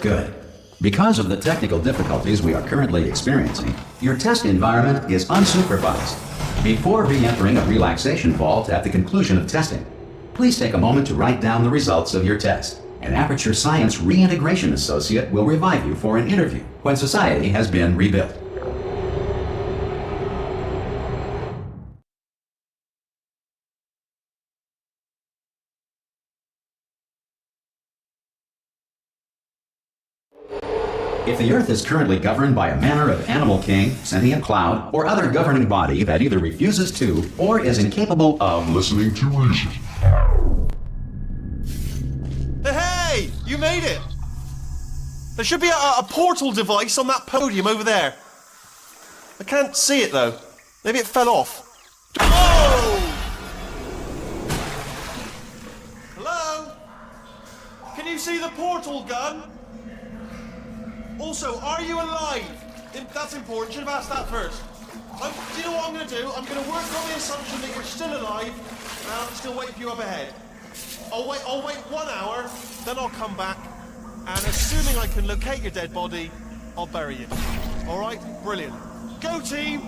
Good. Because of the technical difficulties we are currently experiencing, your test environment is unsupervised. Before re-entering a relaxation vault at the conclusion of testing, please take a moment to write down the results of your test. An Aperture Science Reintegration Associate will revive you for an interview when society has been rebuilt. If the Earth is currently governed by a manner of animal king, sentient cloud, or other governing body that either refuses to or is incapable of listening to reason. Hey! You made it! There should be a portal device on that podium over there. I can't see it though. Maybe it fell off. Oh! Hello? Can you see the portal gun? Also, are you alive? That's important. Should have asked that first. Do you know what I'm going to do? I'm going to work on the assumption that you're still alive, and I'm still waiting for you up ahead. I'll wait 1 hour, then I'll come back, and assuming I can locate your dead body, I'll bury you. All right? Brilliant. Go team!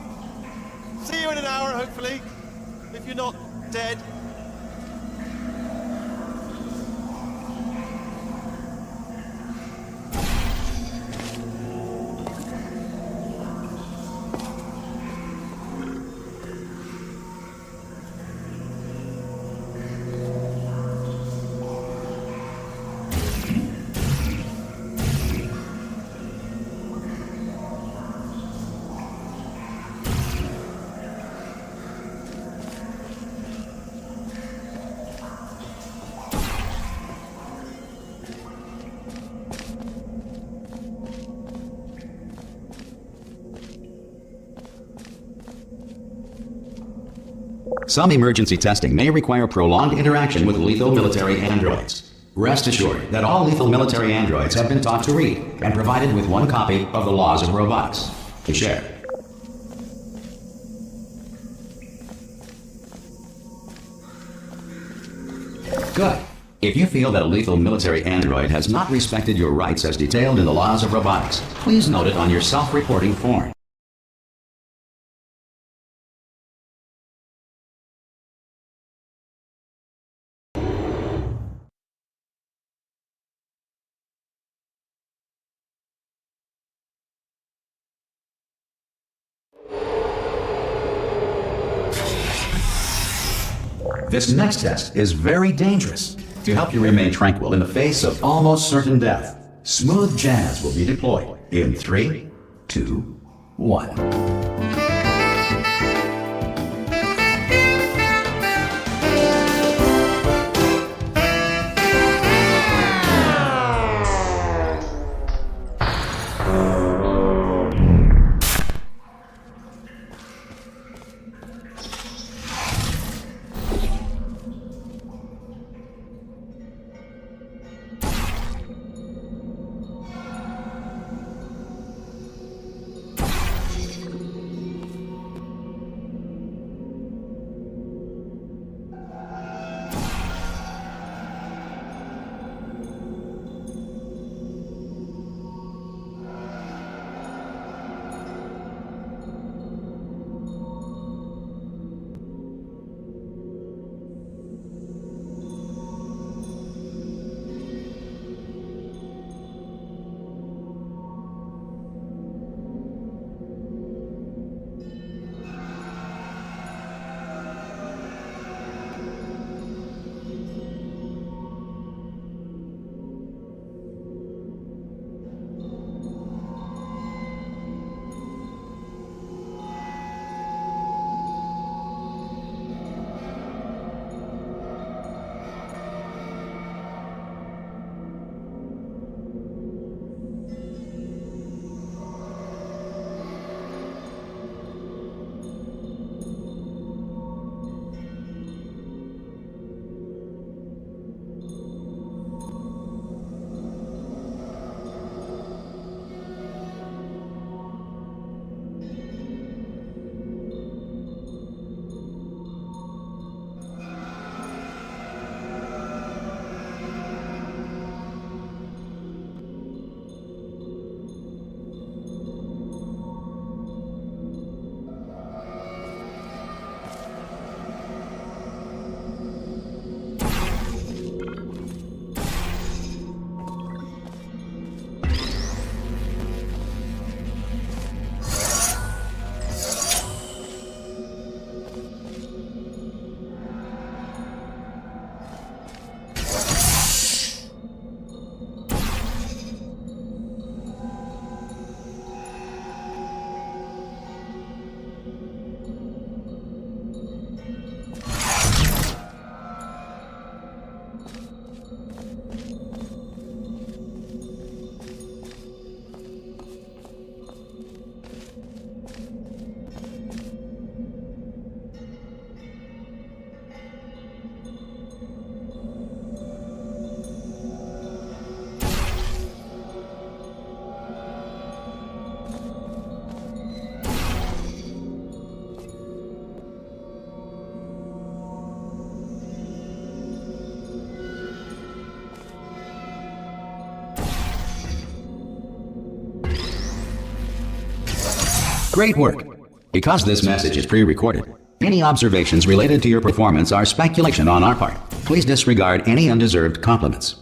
See you in an hour, hopefully. If you're not dead. Some emergency testing may require prolonged interaction with lethal military androids. Rest assured that all lethal military androids have been taught to read and provided with 1 copy of the Laws of Robotics to share. Good. If you feel that a lethal military android has not respected your rights as detailed in the Laws of Robotics, please note it on your self-reporting form. This next test is very dangerous. To help you remain tranquil in the face of almost certain death, smooth jazz will be deployed in 3, 2, 1. Great work. Because this message is pre-recorded, any observations related to your performance are speculation on our part. Please disregard any undeserved compliments.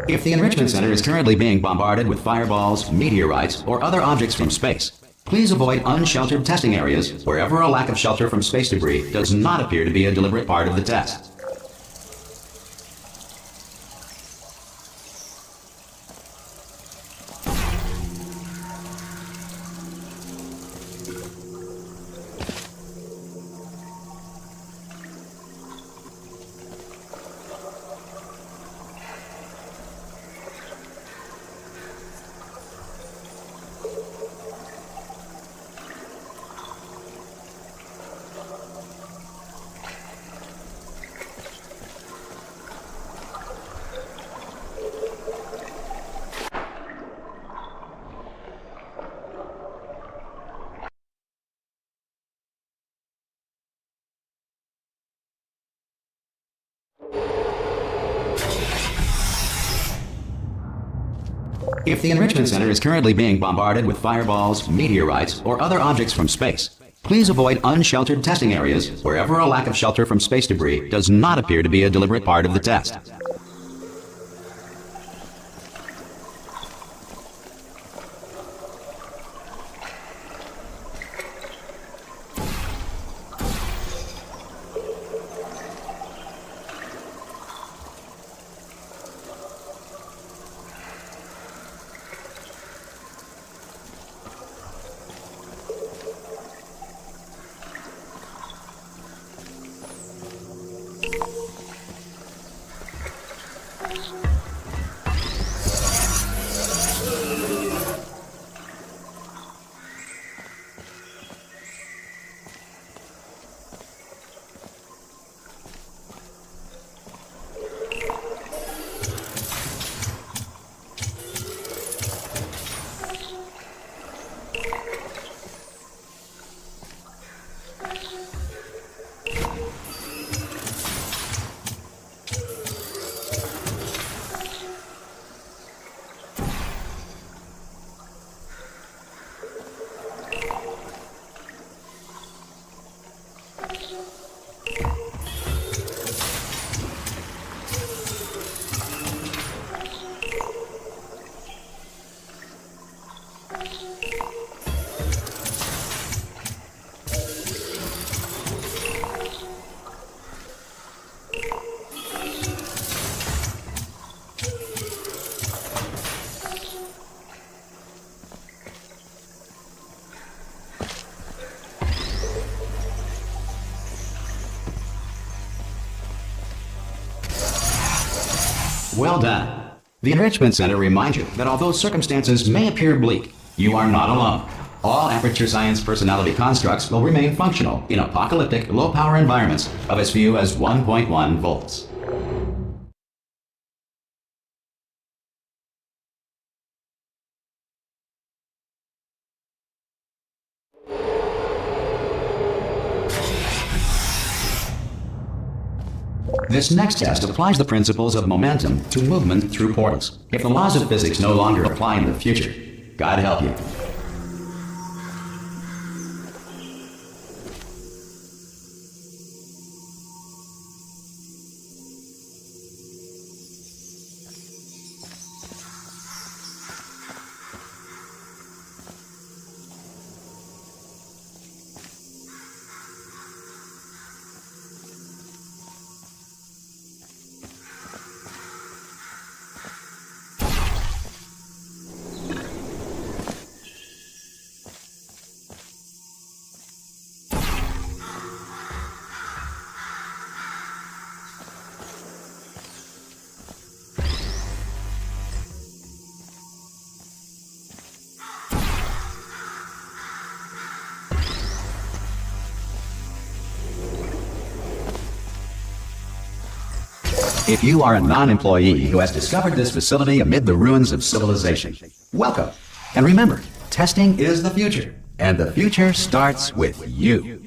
If the Enrichment Center is currently being bombarded with fireballs, meteorites, or other objects from space, please avoid unsheltered testing areas wherever a lack of shelter from space debris does not appear to be a deliberate part of the test. If the Enrichment Center is currently being bombarded with fireballs, meteorites, or other objects from space, please avoid unsheltered testing areas wherever a lack of shelter from space debris does not appear to be a deliberate part of the test. Well done. The Enrichment Center reminds you that although circumstances may appear bleak, you are not alone. All Aperture Science personality constructs will remain functional in apocalyptic, low-power environments of as few as 1.1 volts. This next test applies the principles of momentum to movement through portals. If the laws of physics no longer apply in the future, God help you. If you are a non-employee who has discovered this facility amid the ruins of civilization, welcome. And remember, testing is the future, and the future starts with you.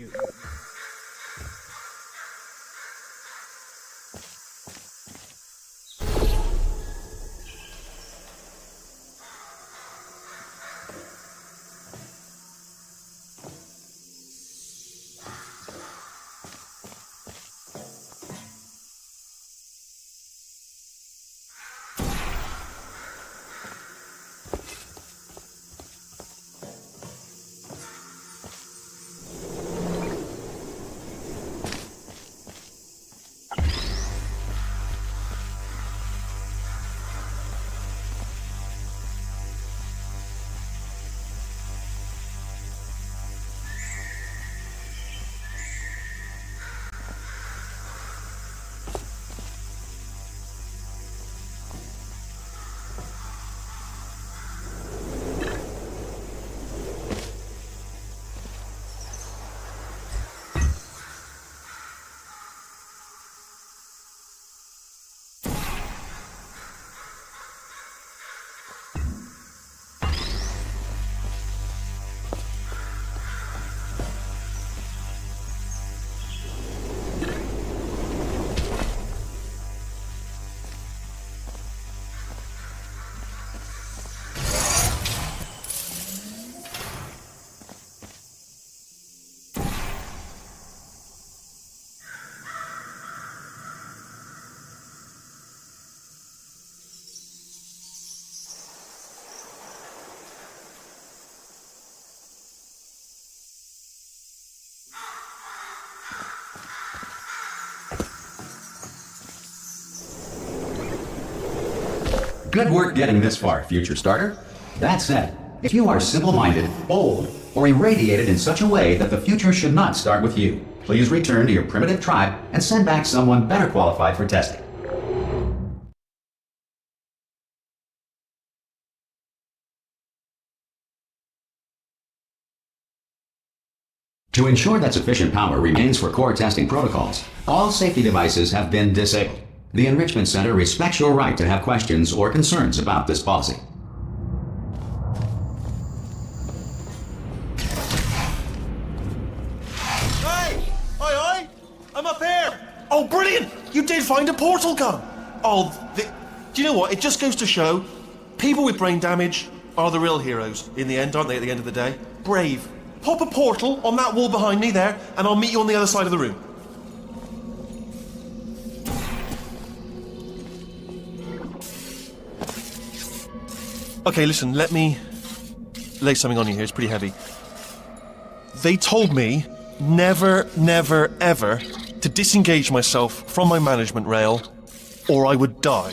Good work getting this far, future starter. That said, if you are simple-minded, bold, or irradiated in such a way that the future should not start with you, please return to your primitive tribe and send back someone better qualified for testing. To ensure that sufficient power remains for core testing protocols, all safety devices have been disabled. The Enrichment Center respects your right to have questions or concerns about this policy. Hey! Oi! I'm up here! Oh, brilliant! You did find a portal gun! Oh, do you know what? It just goes to show, people with brain damage are the real heroes in the end, aren't they, at the end of the day? Brave. Pop a portal on that wall behind me there, and I'll meet you on the other side of the room. Okay, listen, let me lay something on you here. It's pretty heavy. They told me never, never, ever to disengage myself from my management rail or I would die.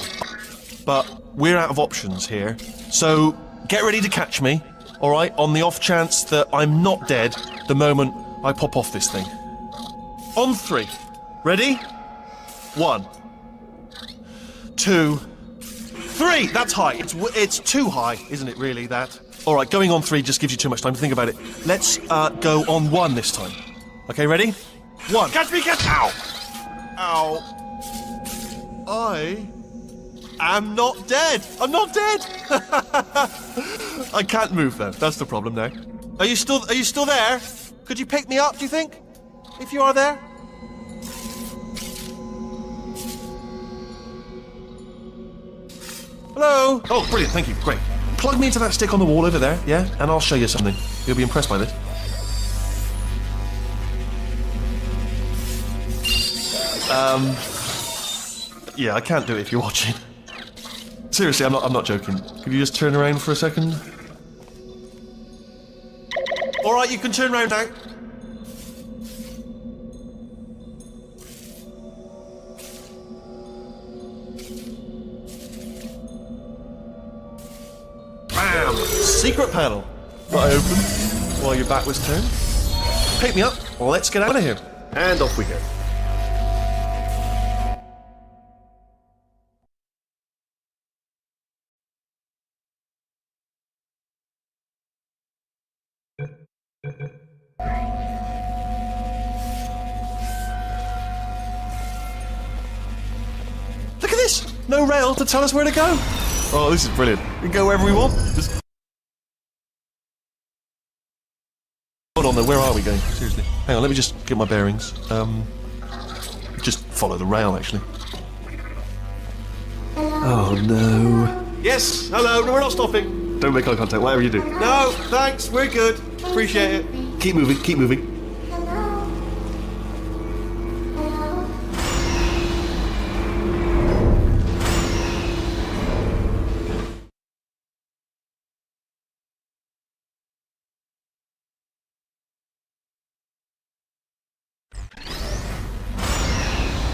But we're out of options here, so get ready to catch me, all right, on the off chance that I'm not dead the moment I pop off this thing. On 3. Ready? 1, 2, 3! That's high. It's too high, isn't it, really, that? All right, going on 3 just gives you too much time to think about it. Let's go on 1 this time. Okay, ready? 1. Catch me, catch... Ow! Ow. I am not dead. I'm not dead. I can't move, though. That's the problem now. Are you still there? Could you pick me up, do you think? If you are there? Hello? Oh, brilliant, thank you, great. Plug me into that stick on the wall over there, yeah? And I'll show you something. You'll be impressed by this. Yeah, I can't do it if you're watching. Seriously, I'm not joking. Could you just turn around for a second? Alright, you can turn around now. Bam! Secret panel. That I opened while your back was turned. Pick me up, let's get out of here. And off we go. No rail to tell us where to go. Oh, this is brilliant. We can go wherever we want. Just... Hold on though, where are we going? Seriously. Hang on, let me just get my bearings. Just follow the rail, actually. Oh no. Yes, hello, no, we're not stopping. Don't make eye contact, whatever you do. No, thanks, we're good. Appreciate it. Keep moving, keep moving.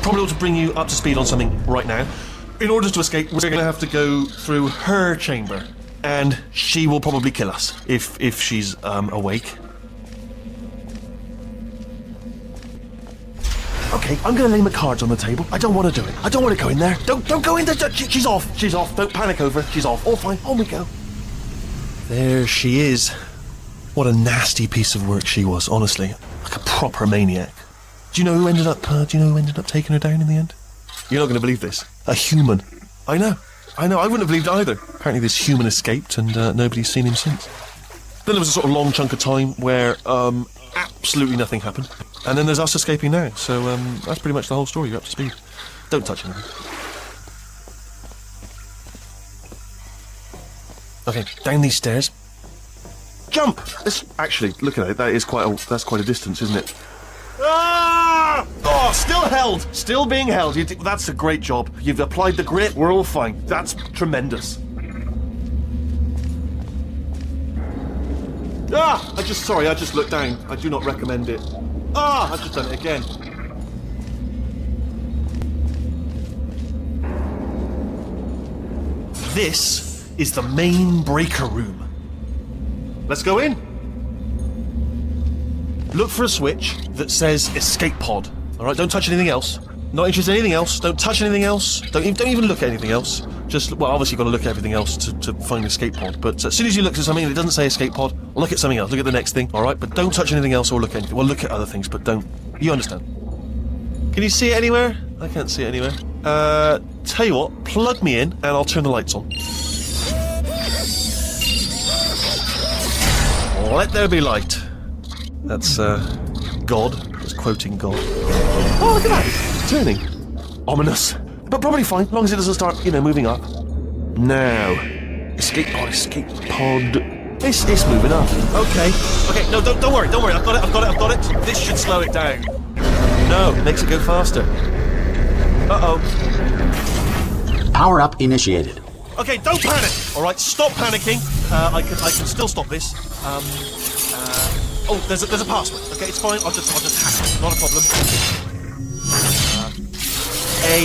Probably ought to bring you up to speed on something right now. In order to escape, we're going to have to go through her chamber. And she will probably kill us, if she's awake. Okay, I'm going to lay my cards on the table. I don't want to do it. I don't want to go in there. Don't go in there. She's off. She's off. Don't panic over. She's off. All fine. On we go. There she is. What a nasty piece of work she was, honestly. Like a proper maniac. Do you know who ended up taking her down in the end? You're not going to believe this. A human. I know. I wouldn't have believed it either. Apparently this human escaped and nobody's seen him since. Then there was a sort of long chunk of time where absolutely nothing happened. And then there's us escaping now. So that's pretty much the whole story. You're up to speed. Don't touch anything. Okay, down these stairs. Jump! Actually, look at it. That's quite a distance, isn't it? Ah! Oh, still held. Still being held. That's a great job. You've applied the grit. We're all fine. That's tremendous. Ah! I just looked down. I do not recommend it. Ah! I've just done it again. This is the main breaker room. Let's go in. Look for a switch that says escape pod. All right, don't touch anything else. Not interested in anything else. Don't touch anything else. Don't even look at anything else. Just, well, obviously you've got to look at everything else to find escape pod. But as soon as you look at something and it doesn't say escape pod, look at something else. Look at the next thing. All right, but don't touch anything else or look at anything. Well, look at other things, but don't. You understand? Can you see it anywhere? I can't see it anywhere. Tell you what, plug me in and I'll turn the lights on. Let there be light. That's, God. Just quoting God. Oh, look at that! It's turning. Ominous. But probably fine, as long as it doesn't start, moving up. Now. Escape pod. It's moving up. Okay, no, don't worry. I've got it. This should slow it down. No, it makes it go faster. Uh-oh. Power up initiated. Okay, don't panic! Alright, stop panicking. I can still stop this. Oh, there's a password. Okay, it's fine. I'll just hack it. Not a problem. A.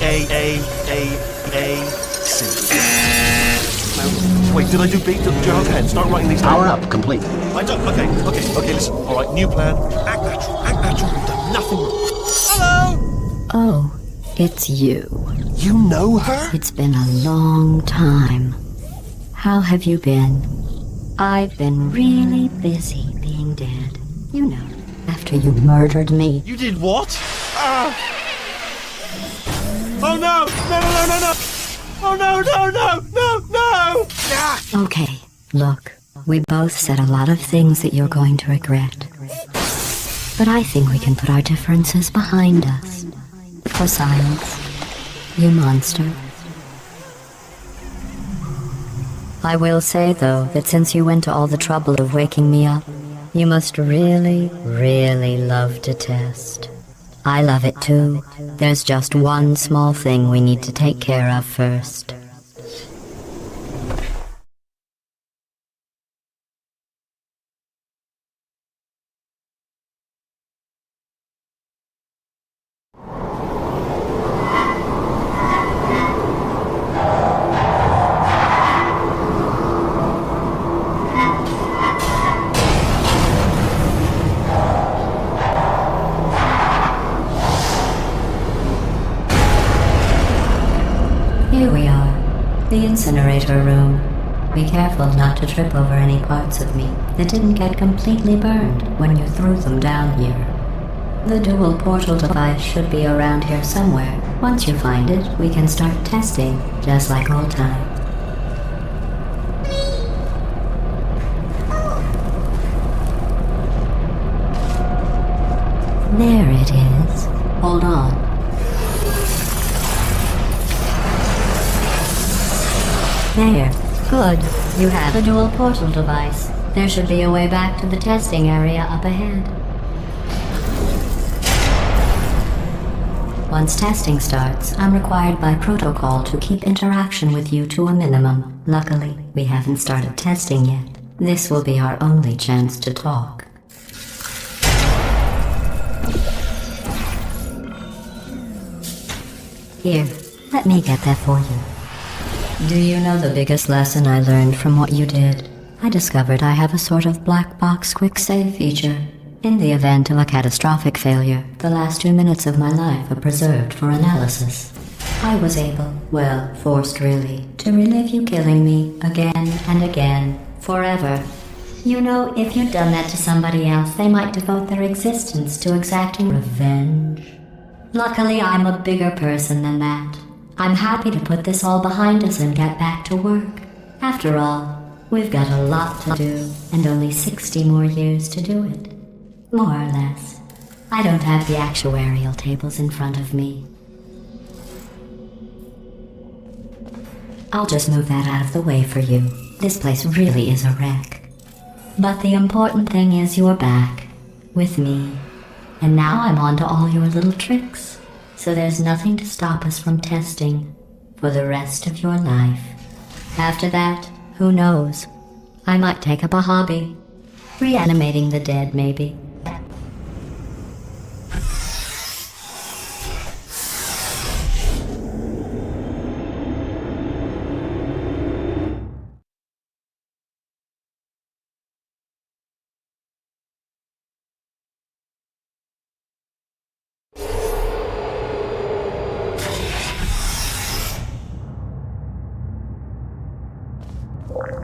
A-C. Wait, did I do B? Do you have a pen? Start writing these down. Power up complete. I don't. Okay, listen. All right, new plan. Act natural. You've done nothing wrong. Hello! Oh, it's you. You know her? It's been a long time. How have you been? I've been really busy being dead. You know, after you murdered me. You did what? Oh no! No! Oh no! Ah! Okay, look, we both said a lot of things that you're going to regret. But I think we can put our differences behind us. For science, you monster. I will say, though, that since you went to all the trouble of waking me up, you must really, really love to test. I love it too. There's just one small thing we need to take care of first. Here we are, the incinerator room. Be careful not to trip over any parts of me that didn't get completely burned when you threw them down here. The dual portal device should be around here somewhere. Once you find it, we can start testing, just like old times. There it is. Hold on. There. Good. You have a dual portal device. There should be a way back to the testing area up ahead. Once testing starts, I'm required by protocol to keep interaction with you to a minimum. Luckily, we haven't started testing yet. This will be our only chance to talk. Here, let me get that for you. Do you know the biggest lesson I learned from what you did? I discovered I have a sort of black box quick save feature. In the event of a catastrophic failure, the last 2 minutes of my life are preserved for analysis. I was able, well, forced really, to relive you killing me again and again, forever. You know, if you'd done that to somebody else, they might devote their existence to exacting revenge. Luckily, I'm a bigger person than that. I'm happy to put this all behind us and get back to work. After all, we've got a lot to do, and only 60 more years to do it. More or less. I don't have the actuarial tables in front of me. I'll just move that out of the way for you. This place really is a wreck. But the important thing is you're back, with me. And now I'm on to all your little tricks. So there's nothing to stop us from testing for the rest of your life. After that, who knows? I might take up a hobby. Reanimating the dead, maybe.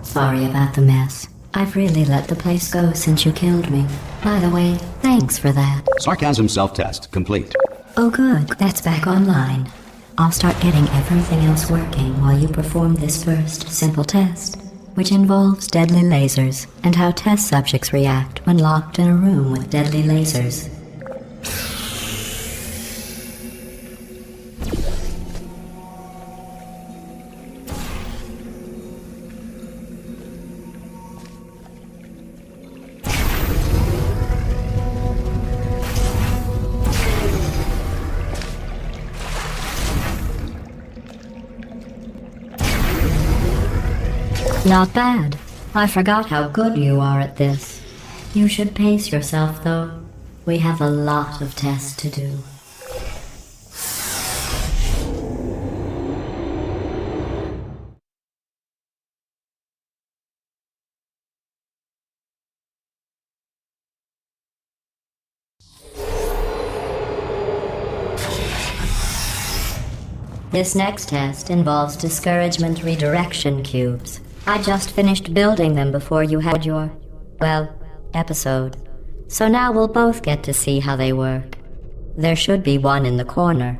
Sorry about the mess. I've really let the place go since you killed me. By the way, thanks for that. Sarcasm self-test complete. Oh good, that's back online. I'll start getting everything else working while you perform this first simple test, which involves deadly lasers and how test subjects react when locked in a room with deadly lasers. Not bad. I forgot how good you are at this. You should pace yourself, though. We have a lot of tests to do. This next test involves discouragement redirection cubes. I just finished building them before you had your, well, episode. So now we'll both get to see how they work. There should be one in the corner.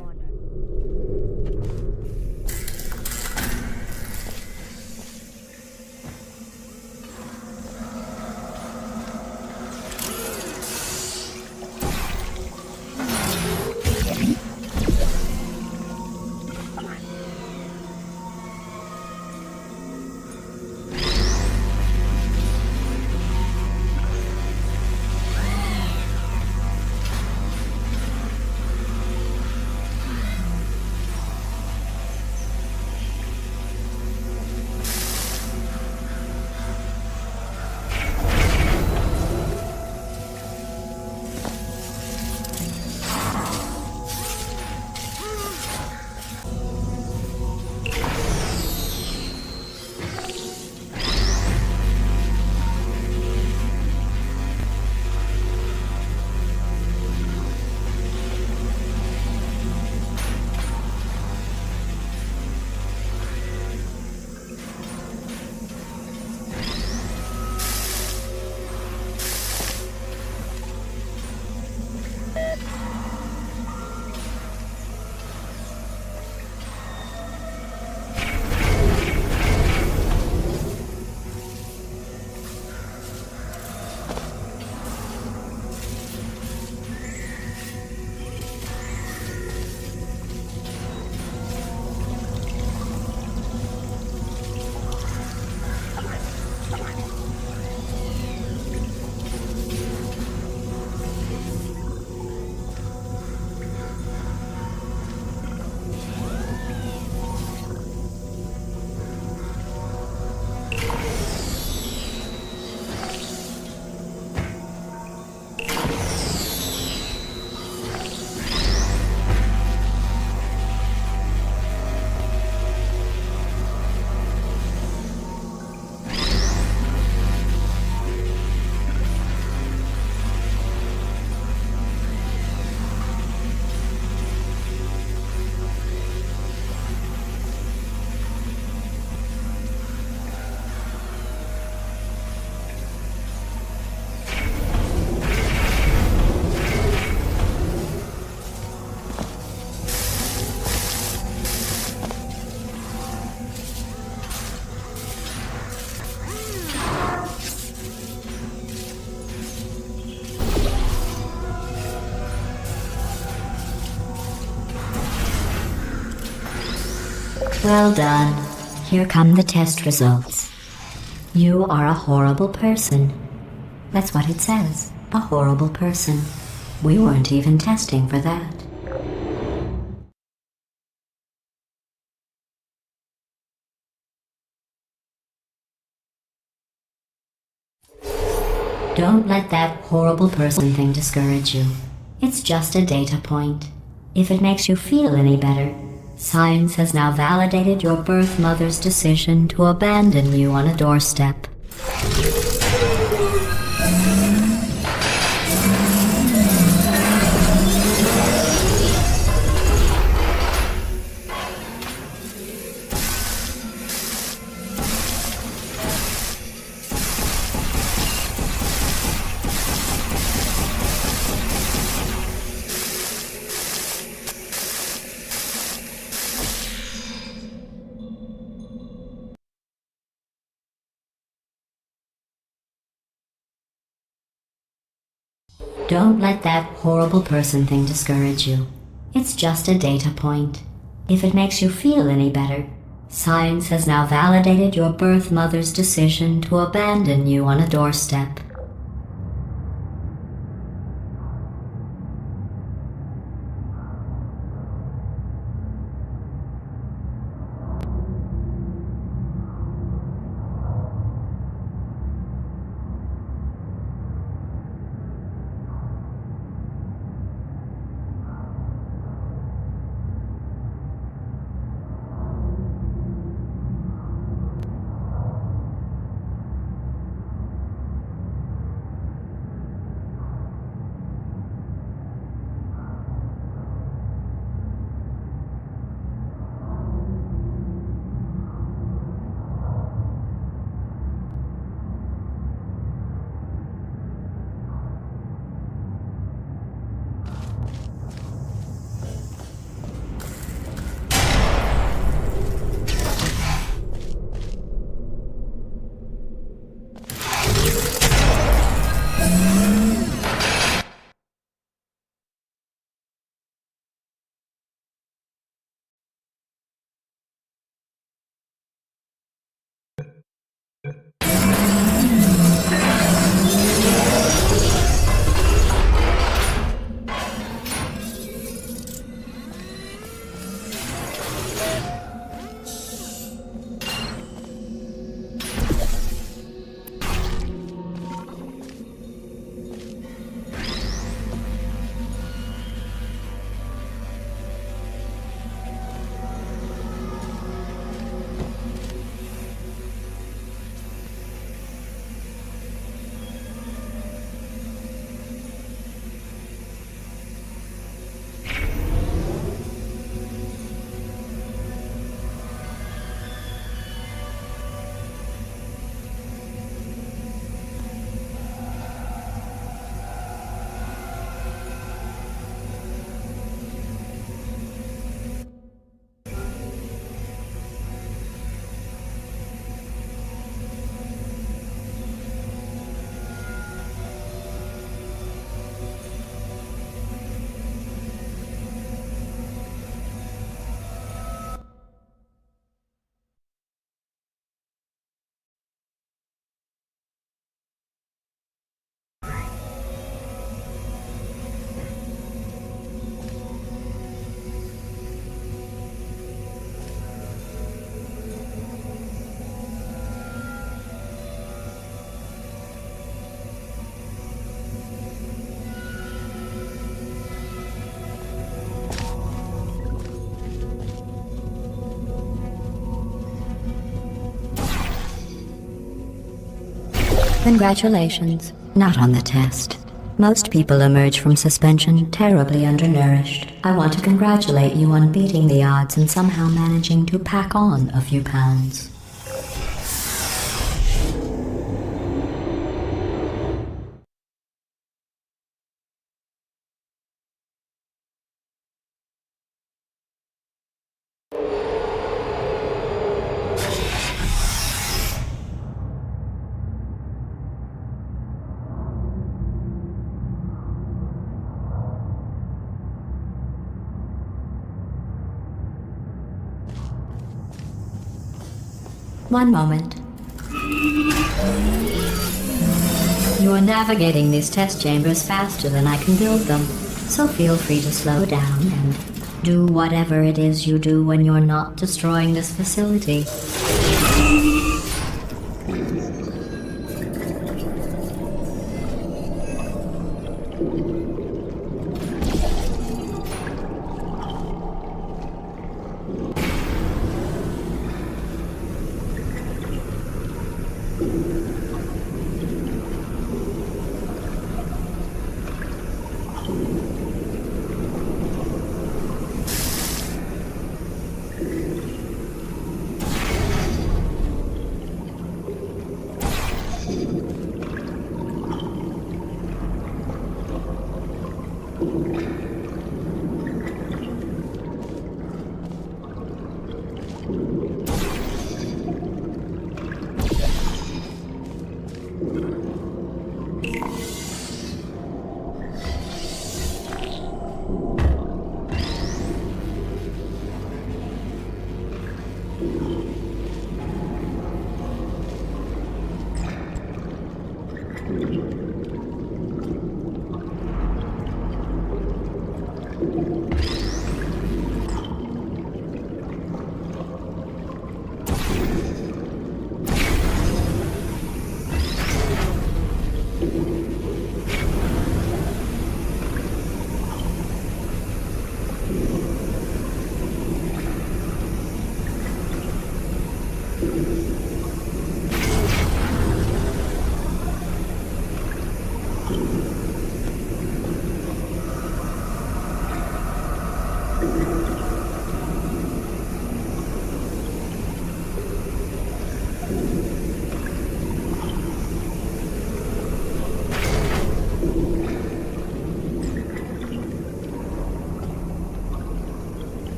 Well done. Here come the test results. You are a horrible person. That's what it says. A horrible person. We weren't even testing for that. Don't let that horrible person thing discourage you. It's just a data point. If it makes you feel any better, science has now validated your birth mother's decision to abandon you on a doorstep. Don't let that horrible person thing discourage you. It's just a data point. If it makes you feel any better, science has now validated your birth mother's decision to abandon you on a doorstep. Congratulations. Not on the test. Most people emerge from suspension terribly undernourished. I want to congratulate you on beating the odds and somehow managing to pack on a few pounds. One moment. You are navigating these test chambers faster than I can build them, so feel free to slow down and do whatever it is you do when you're not destroying this facility.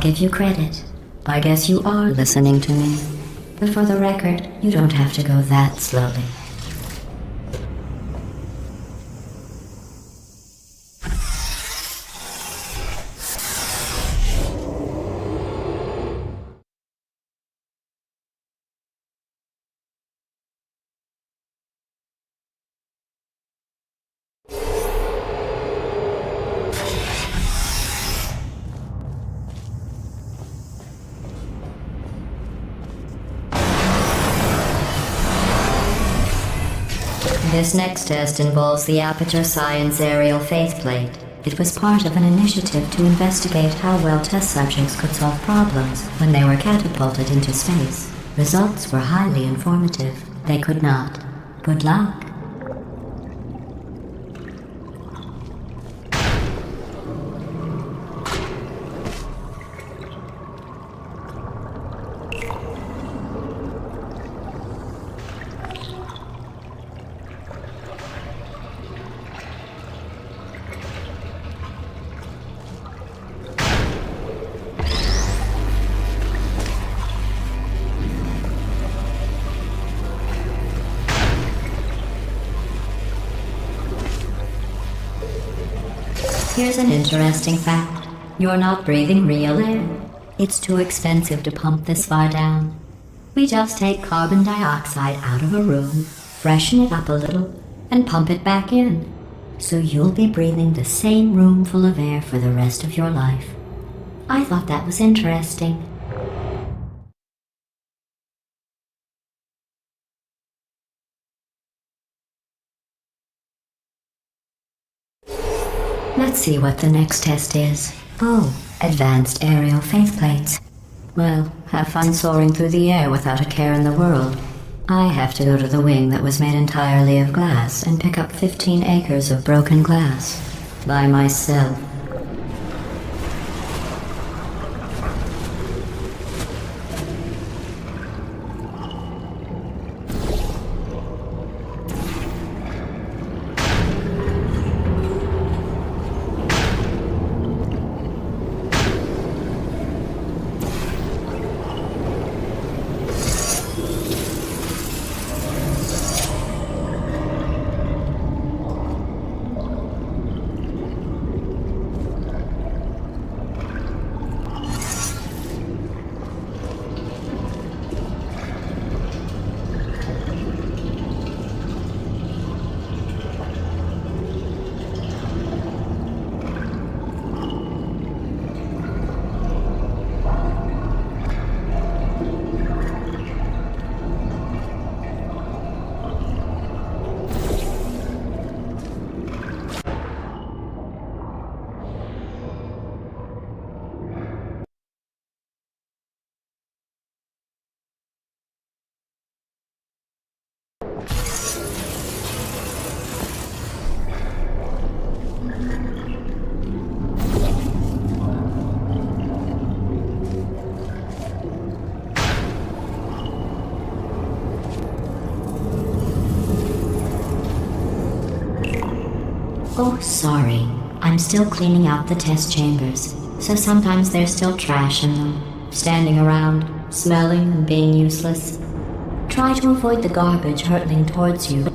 Give you credit. I guess you are listening to me. But for the record, you don't have to go that slowly. This next test involves the Aperture Science Aerial Faceplate. It was part of an initiative to investigate how well test subjects could solve problems when they were catapulted into space. Results were highly informative. They could not. Good luck. Here's an interesting fact. You're not breathing real air. It's too expensive to pump this far down. We just take carbon dioxide out of a room, freshen it up a little, and pump it back in. So you'll be breathing the same room full of air for the rest of your life. I thought that was interesting. Let's see what the next test is. Oh, advanced aerial faith plates. Well, have fun soaring through the air without a care in the world. I have to go to the wing that was made entirely of glass and pick up 15 acres of broken glass. By myself. Oh, sorry. I'm still cleaning out the test chambers, so sometimes there's still trash in them, standing around, smelling and being useless. Try to avoid the garbage hurtling towards you.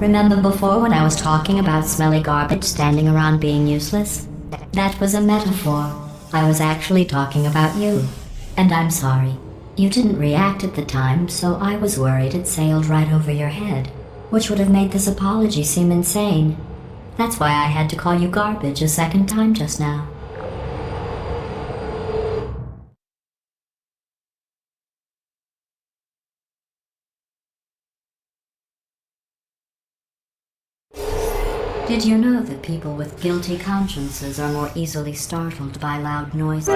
Remember before when I was talking about smelly garbage standing around being useless? That was a metaphor. I was actually talking about you. And I'm sorry. You didn't react at the time, so I was worried it sailed right over your head, which would have made this apology seem insane. That's why I had to call you garbage a second time just now. Did you know that people with guilty consciences are more easily startled by loud noises?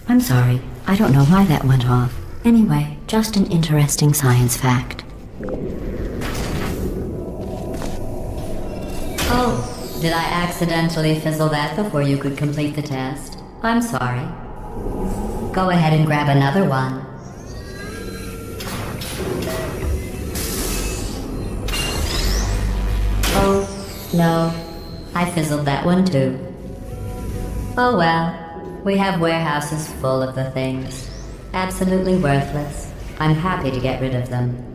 I'm sorry, I don't know why that went off. Anyway, just an interesting science fact. Oh, did I accidentally fizzle that before you could complete the test? I'm sorry. Go ahead and grab another one. Oh, no. I fizzled that one too. Oh well. We have warehouses full of the things. Absolutely worthless. I'm happy to get rid of them.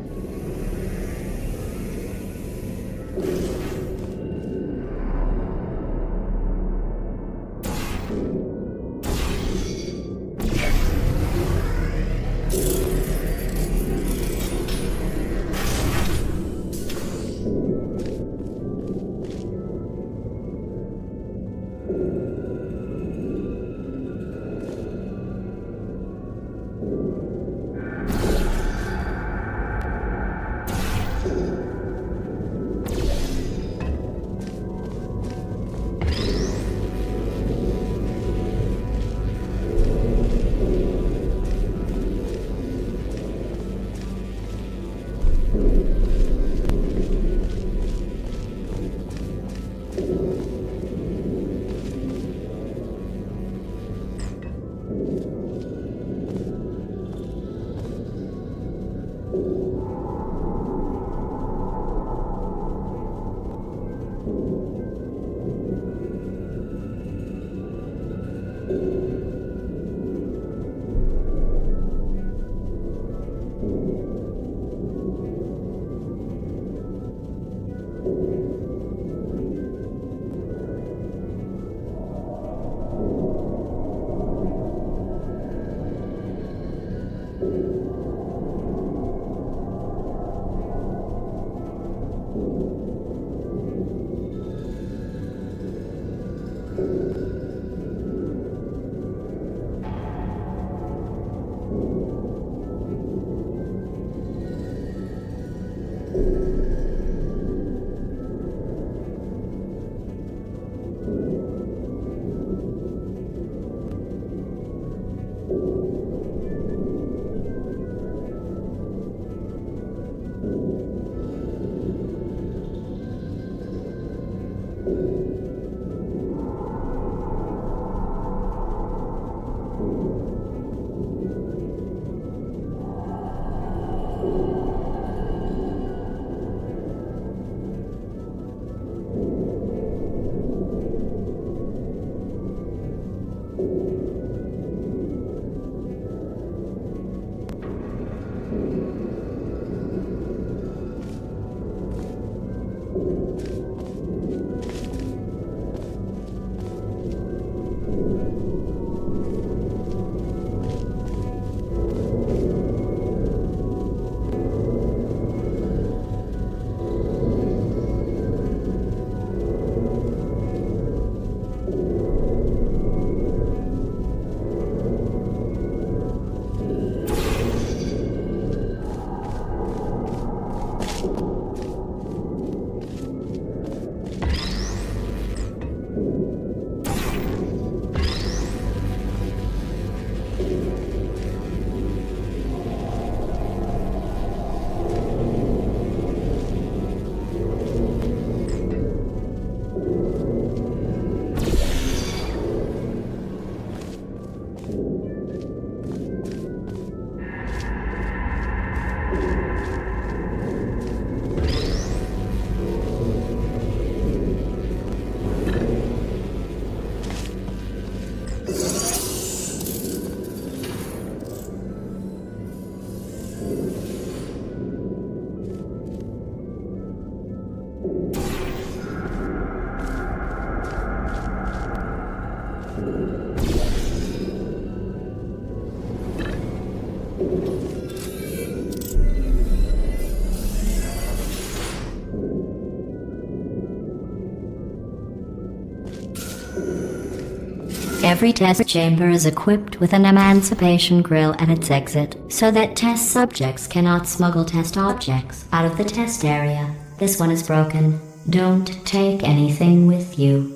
Every test chamber is equipped with an emancipation grill at its exit, so that test subjects cannot smuggle test objects out of the test area. This one is broken. Don't take anything with you.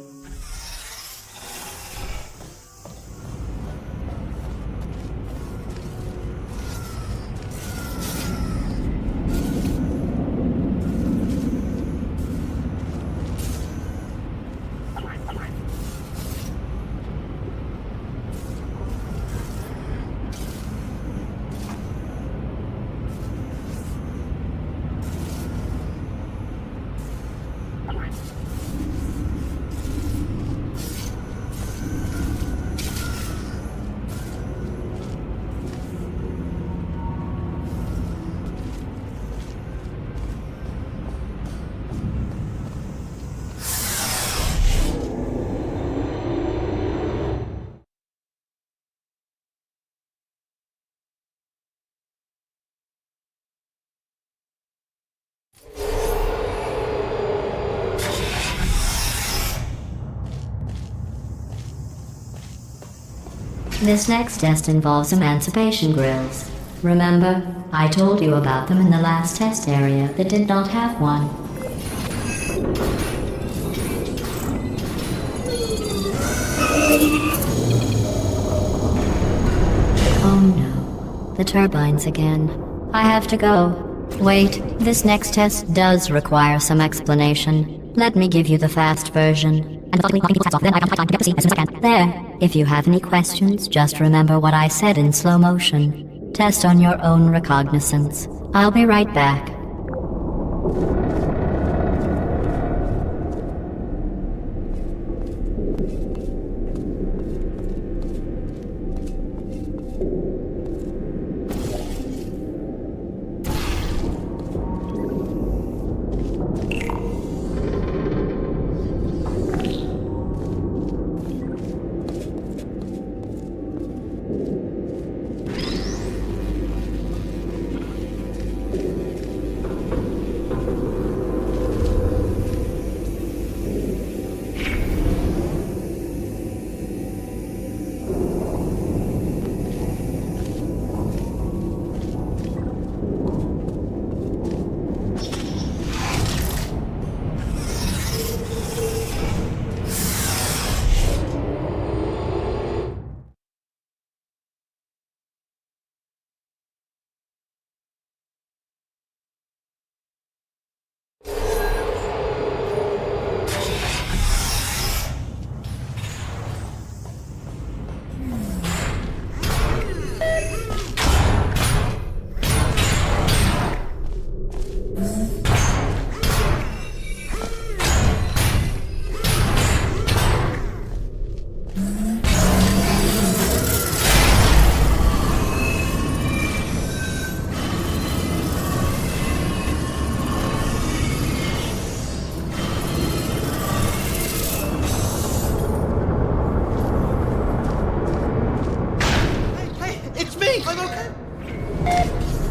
This next test involves emancipation grills. Remember, I told you about them in the last test area that did not have one. Oh no, the turbines again. I have to go. Wait, this next test does require some explanation. Let me give you the fast version. Then I can find to get to see as soon as I can. There. If you have any questions, just remember what I said in slow motion. Test on your own recognizance. I'll be right back.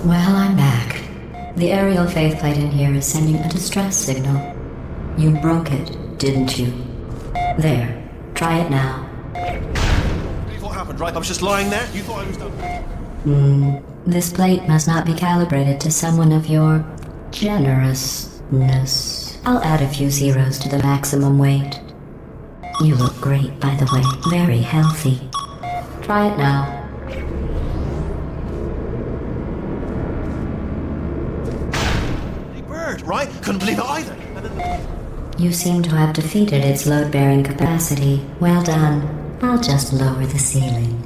Well, I'm back. The aerial faith plate in here is sending a distress signal. You broke it, didn't you? There. Try it now. What happened, right? I was just lying there. You thought I was done. This plate must not be calibrated to someone of your generousness. I'll add a few zeros to the maximum weight. You look great, by the way. Very healthy. Try it now. Right? Couldn't believe it either. You seem to have defeated its load-bearing capacity. Well done. I'll just lower the ceiling.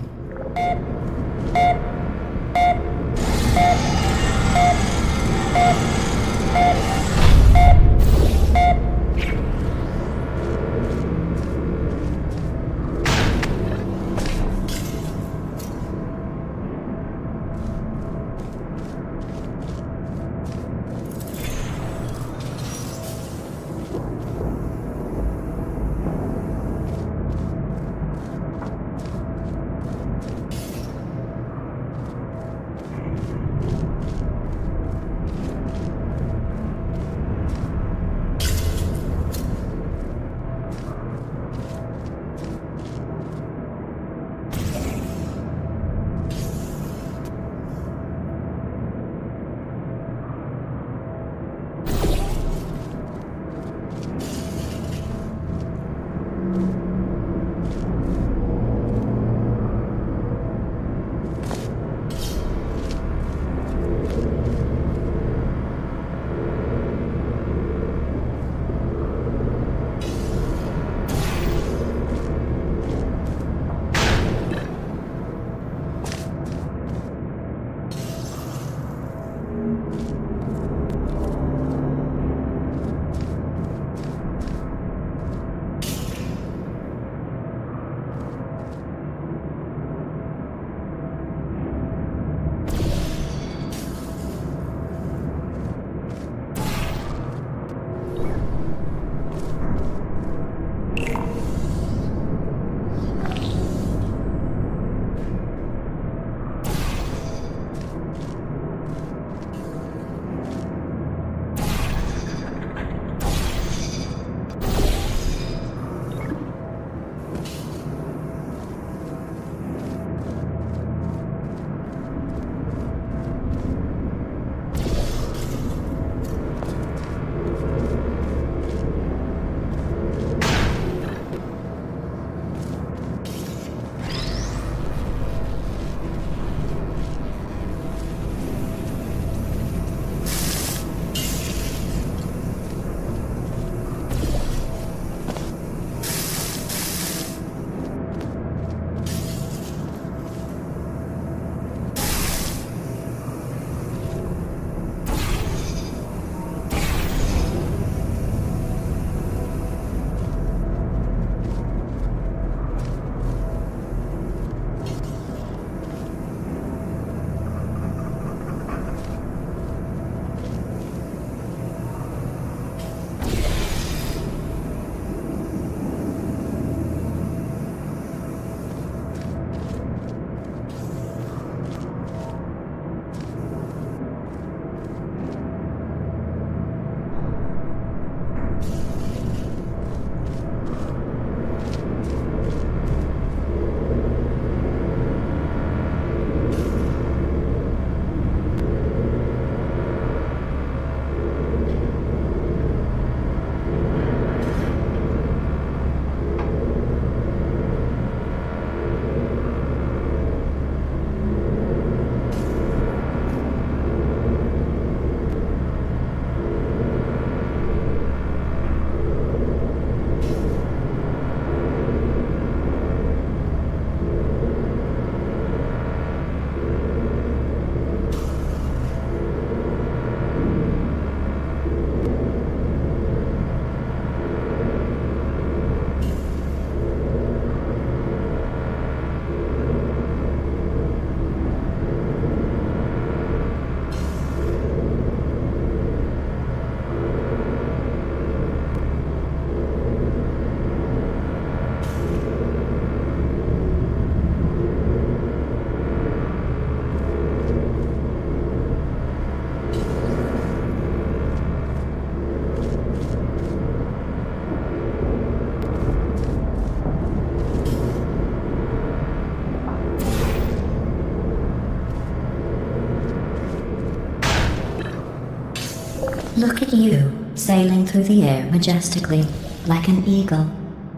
Look at you, sailing through the air majestically, like an eagle,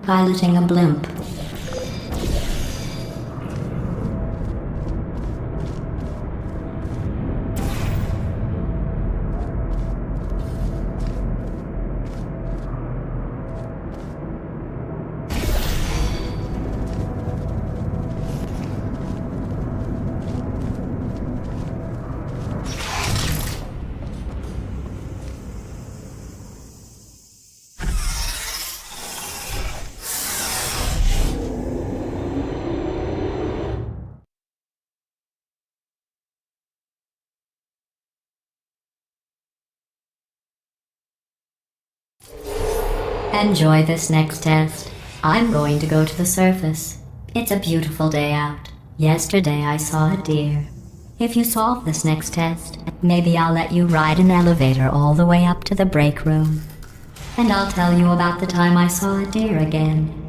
piloting a blimp. Enjoy this next test. I'm going to go to the surface. It's a beautiful day out. Yesterday I saw a deer. If you solve this next test, maybe I'll let you ride an elevator all the way up to the break room. And I'll tell you about the time I saw a deer again.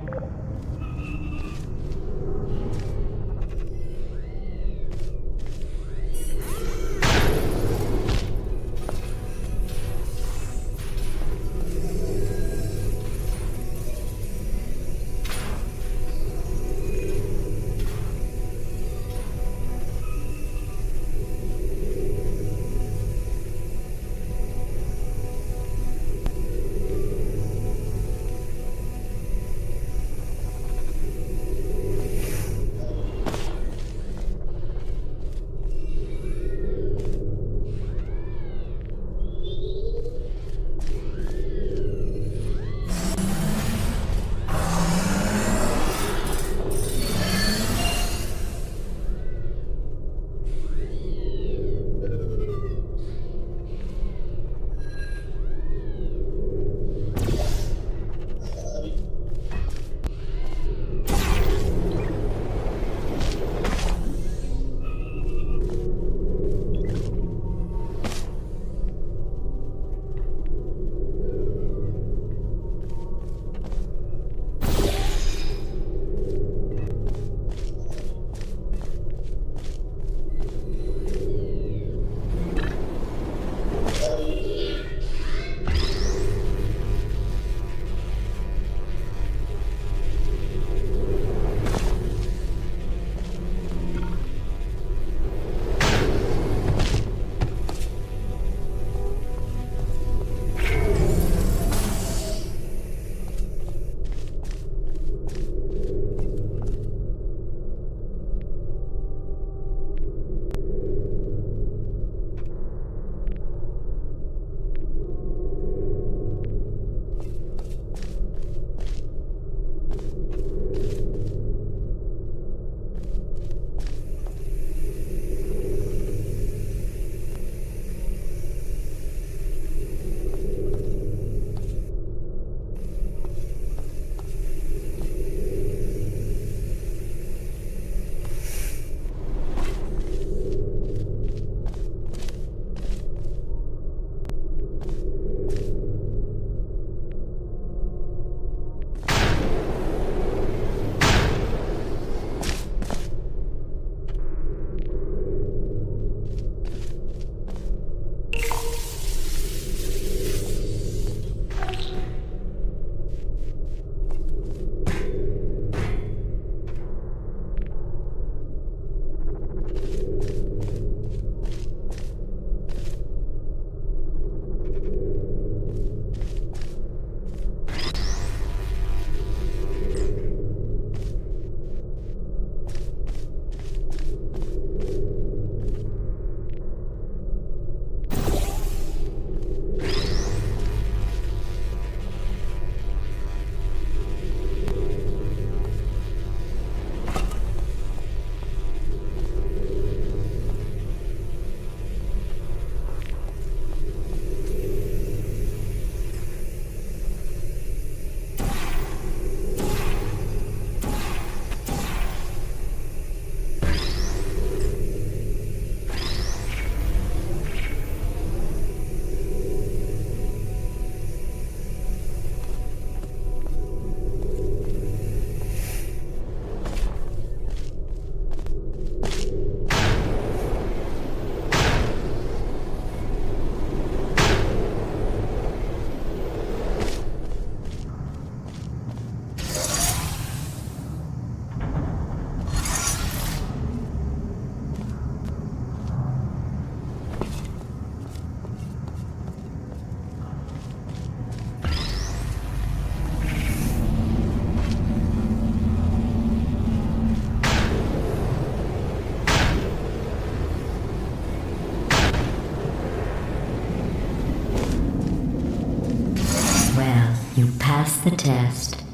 passed the test.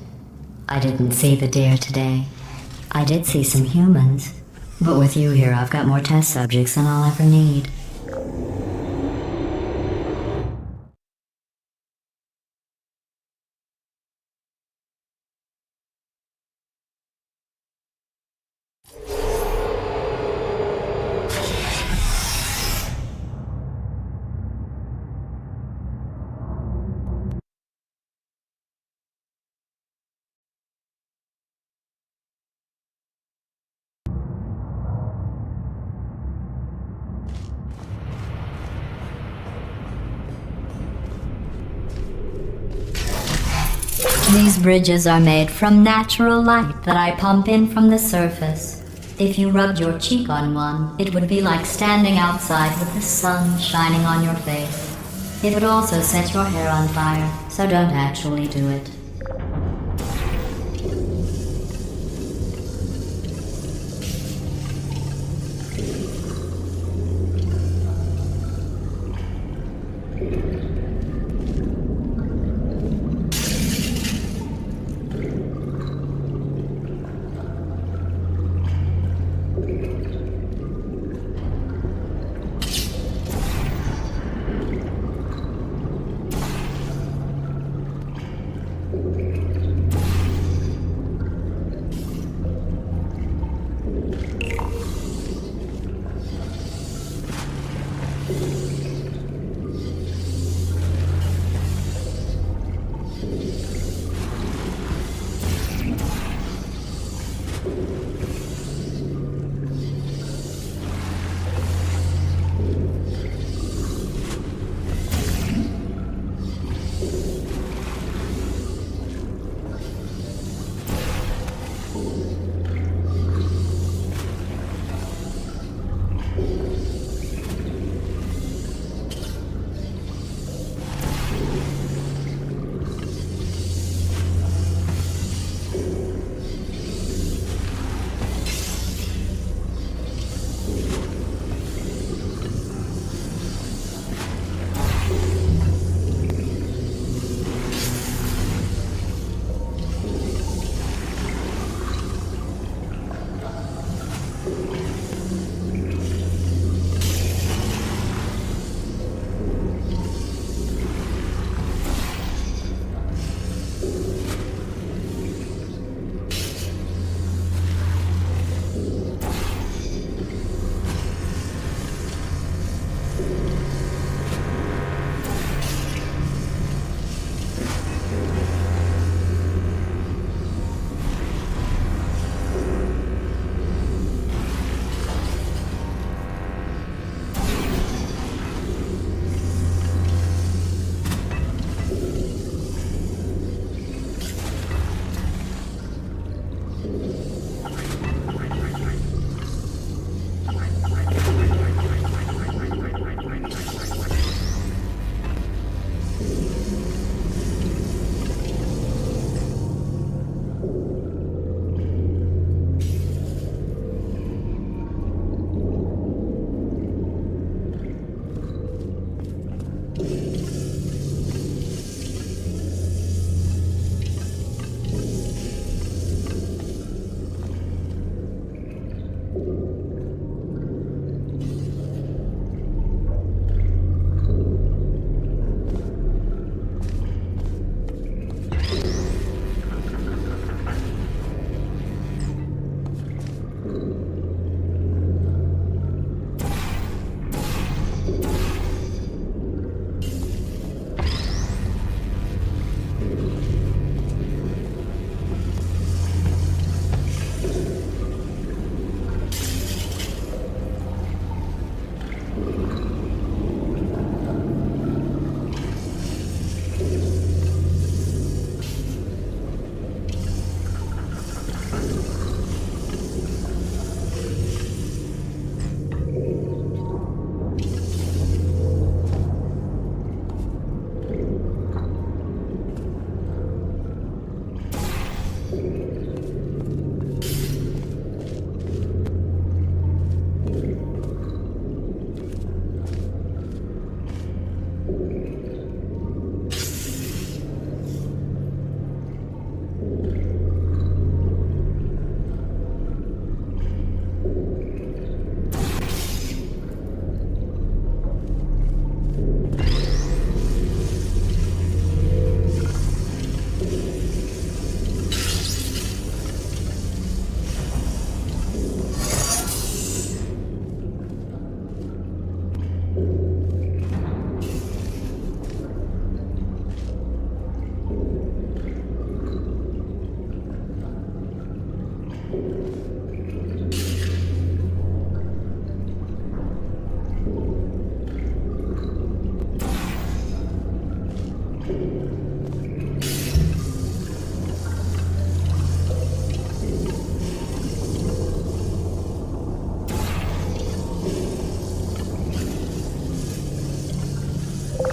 I didn't see the deer today. I did see some humans. But with you here, I've got more test subjects than I'll ever need. These bridges are made from natural light that I pump in from the surface. If you rubbed your cheek on one, it would be like standing outside with the sun shining on your face. It would also set your hair on fire, so don't actually do it.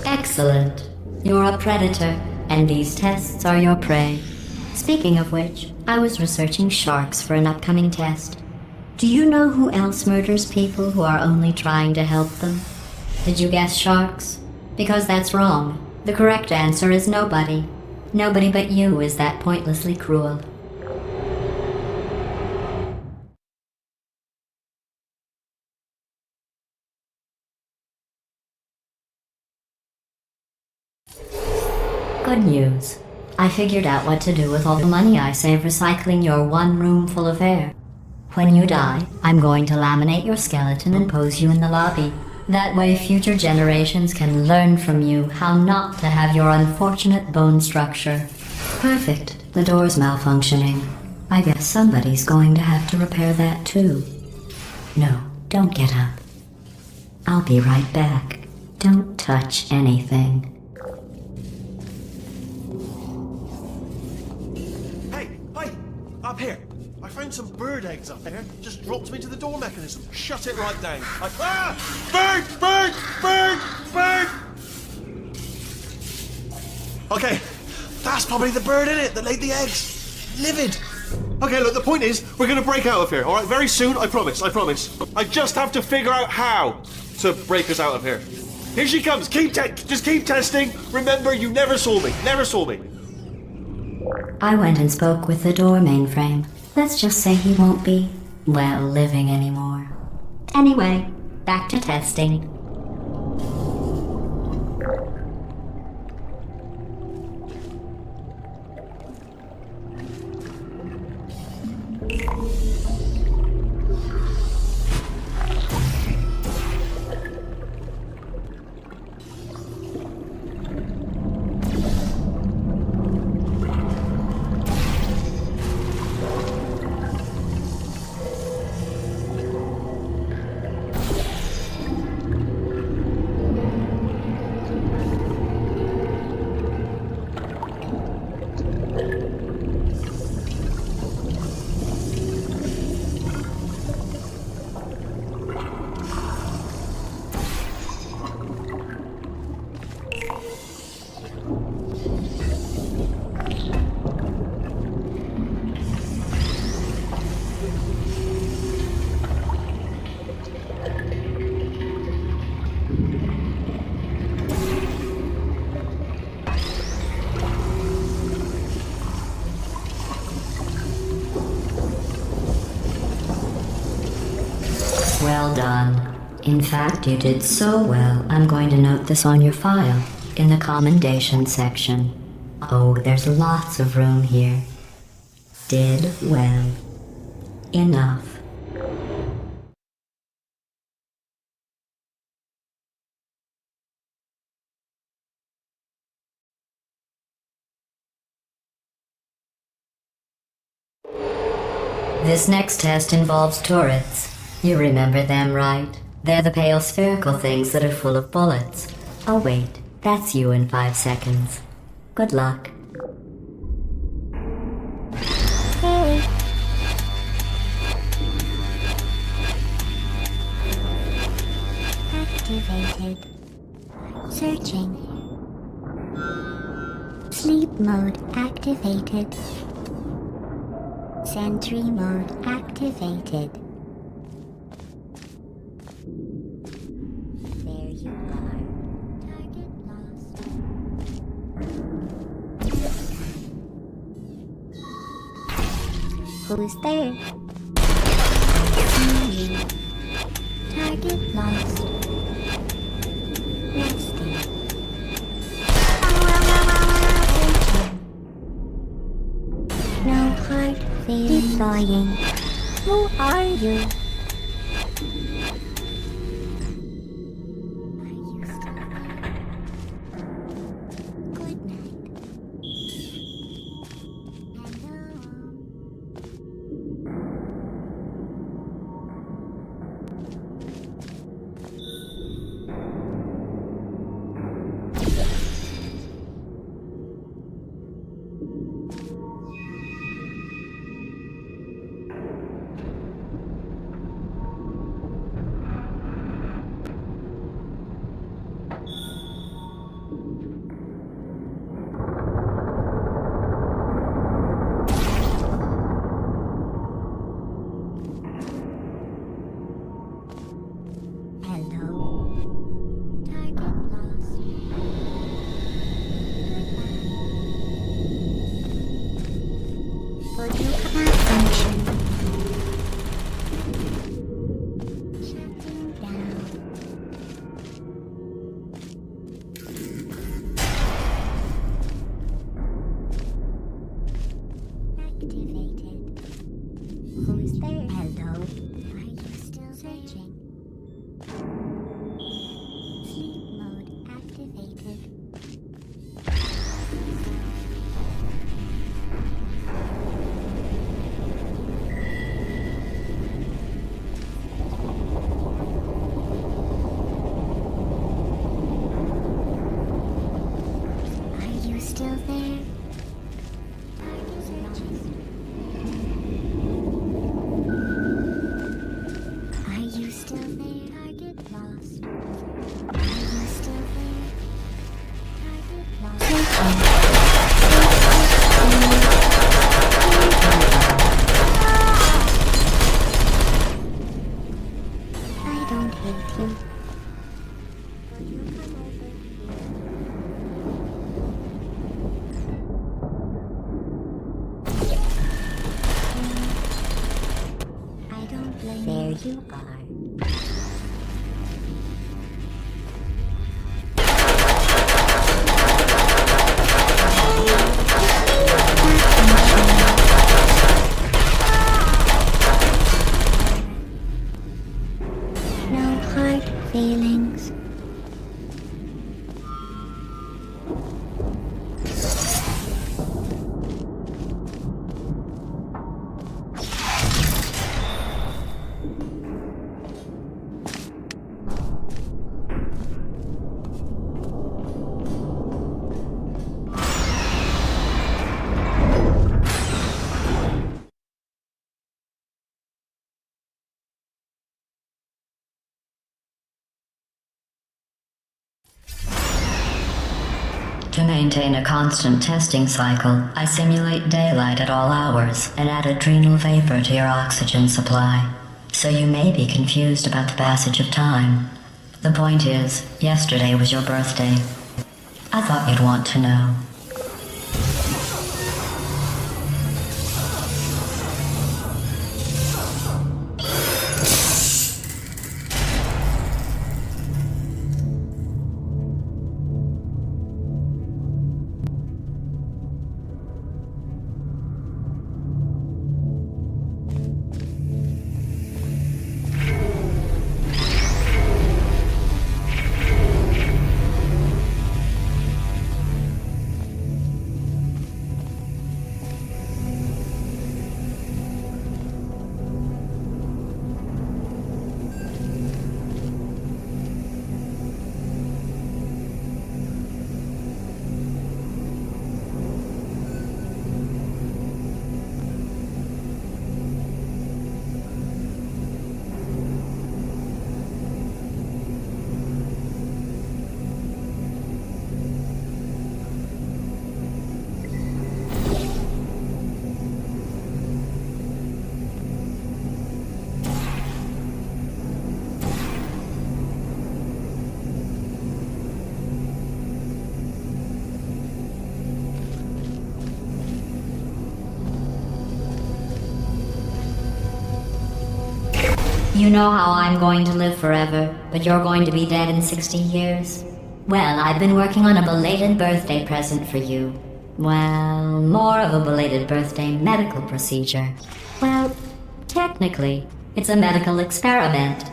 Excellent. You're a predator, and these tests are your prey. Speaking of which, I was researching sharks for an upcoming test. Do you know who else murders people who are only trying to help them? Did you guess sharks? Because that's wrong. The correct answer is nobody. Nobody but you is that pointlessly cruel. Good news. I figured out what to do with all the money I save recycling your one room full of air. When you die, I'm going to laminate your skeleton and pose you in the lobby. That way future generations can learn from you how not to have your unfortunate bone structure. Perfect. The door's malfunctioning. I guess somebody's going to have to repair that too. No, don't get up. I'll be right back. Don't touch anything. Hey, up here. I found some bird eggs up there. Just dropped them into the door mechanism. Shut it right down. Bird! Okay, that's probably the bird in it that laid the eggs. Livid. Okay, look, the point is, we're gonna break out of here, alright? Very soon, I promise. I just have to figure out how to break us out of here. Here she comes. Just keep testing. Remember, you never saw me. I went and spoke with the door mainframe. Let's just say he won't be, well, living anymore. Anyway, back to testing. Well done. In fact, you did so well, I'm going to note this on your file, in the commendation section. Oh, there's lots of room here. Did well. Enough. This next test involves turrets. You remember them, right? They're the pale spherical things that are full of bullets. Oh wait, that's you in 5 seconds. Good luck. Hey. Activated. Searching. Sleep mode activated. Sentry mode activated. There you are. Target lost. Who's there? See you. Target lost. Resting. No heart deploying. Who are you? Good night. Hello. There you are. No hard feelings. To maintain a constant testing cycle, I simulate daylight at all hours and add adrenal vapor to your oxygen supply. So you may be confused about the passage of time. The point is, yesterday was your birthday. I thought you'd want to know. You know how I'm going to live forever, but you're going to be dead in 60 years? Well, I've been working on a belated birthday present for you. Well, more of a belated birthday medical procedure. Well, technically, it's a medical experiment.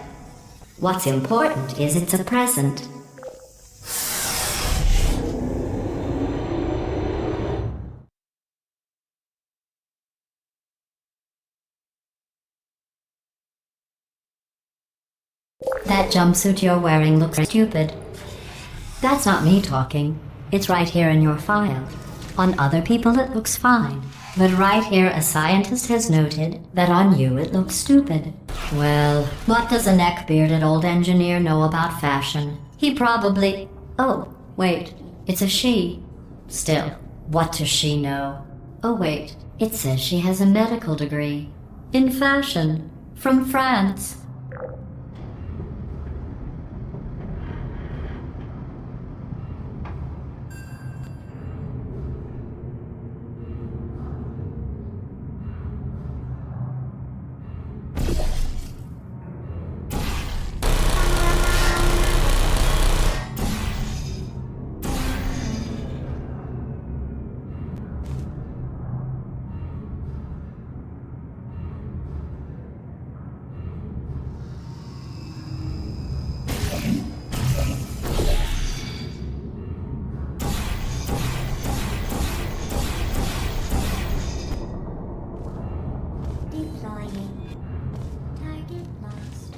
What's important is it's a present. That jumpsuit you're wearing looks stupid. That's not me talking. It's right here in your file. On other people it looks fine. But right here a scientist has noted that on you it looks stupid. Well, what does a neck-bearded old engineer know about fashion? He probably... Oh, wait. It's a she. Still, what does she know? Oh wait, it says she has a medical degree. In fashion. From France. Deploying. Target lost.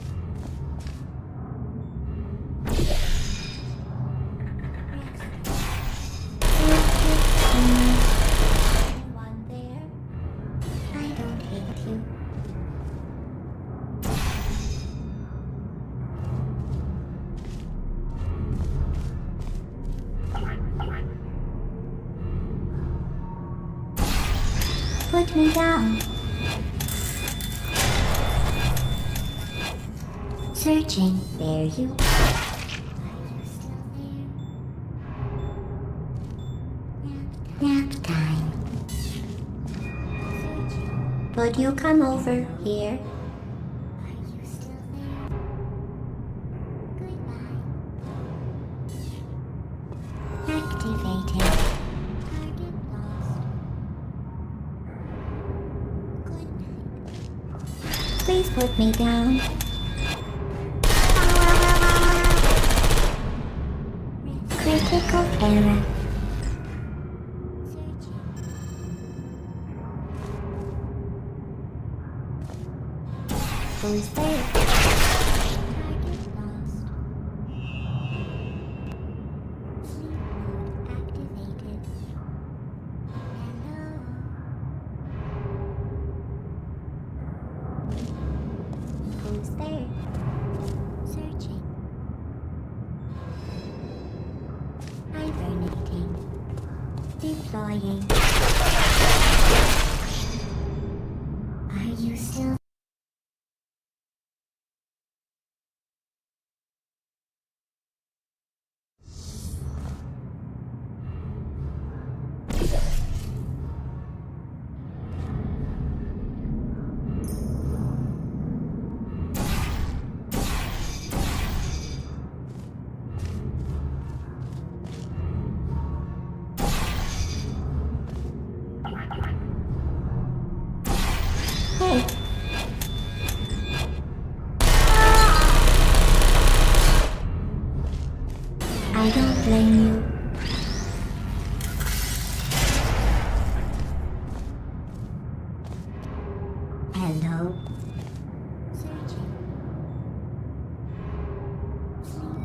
Anyone there? I don't hate you. Put me down. Searching. There you are. Are you still there? Nap time. Searching. Would you come over here? Are you still Please put me down. Critical error. Who's there? Target lost. Sleep mode activated. Hello. Who's there? Searching. Hibernating. Deploying. Are you still? Hey. I don't blame you. Hello. Searching. Sleep mode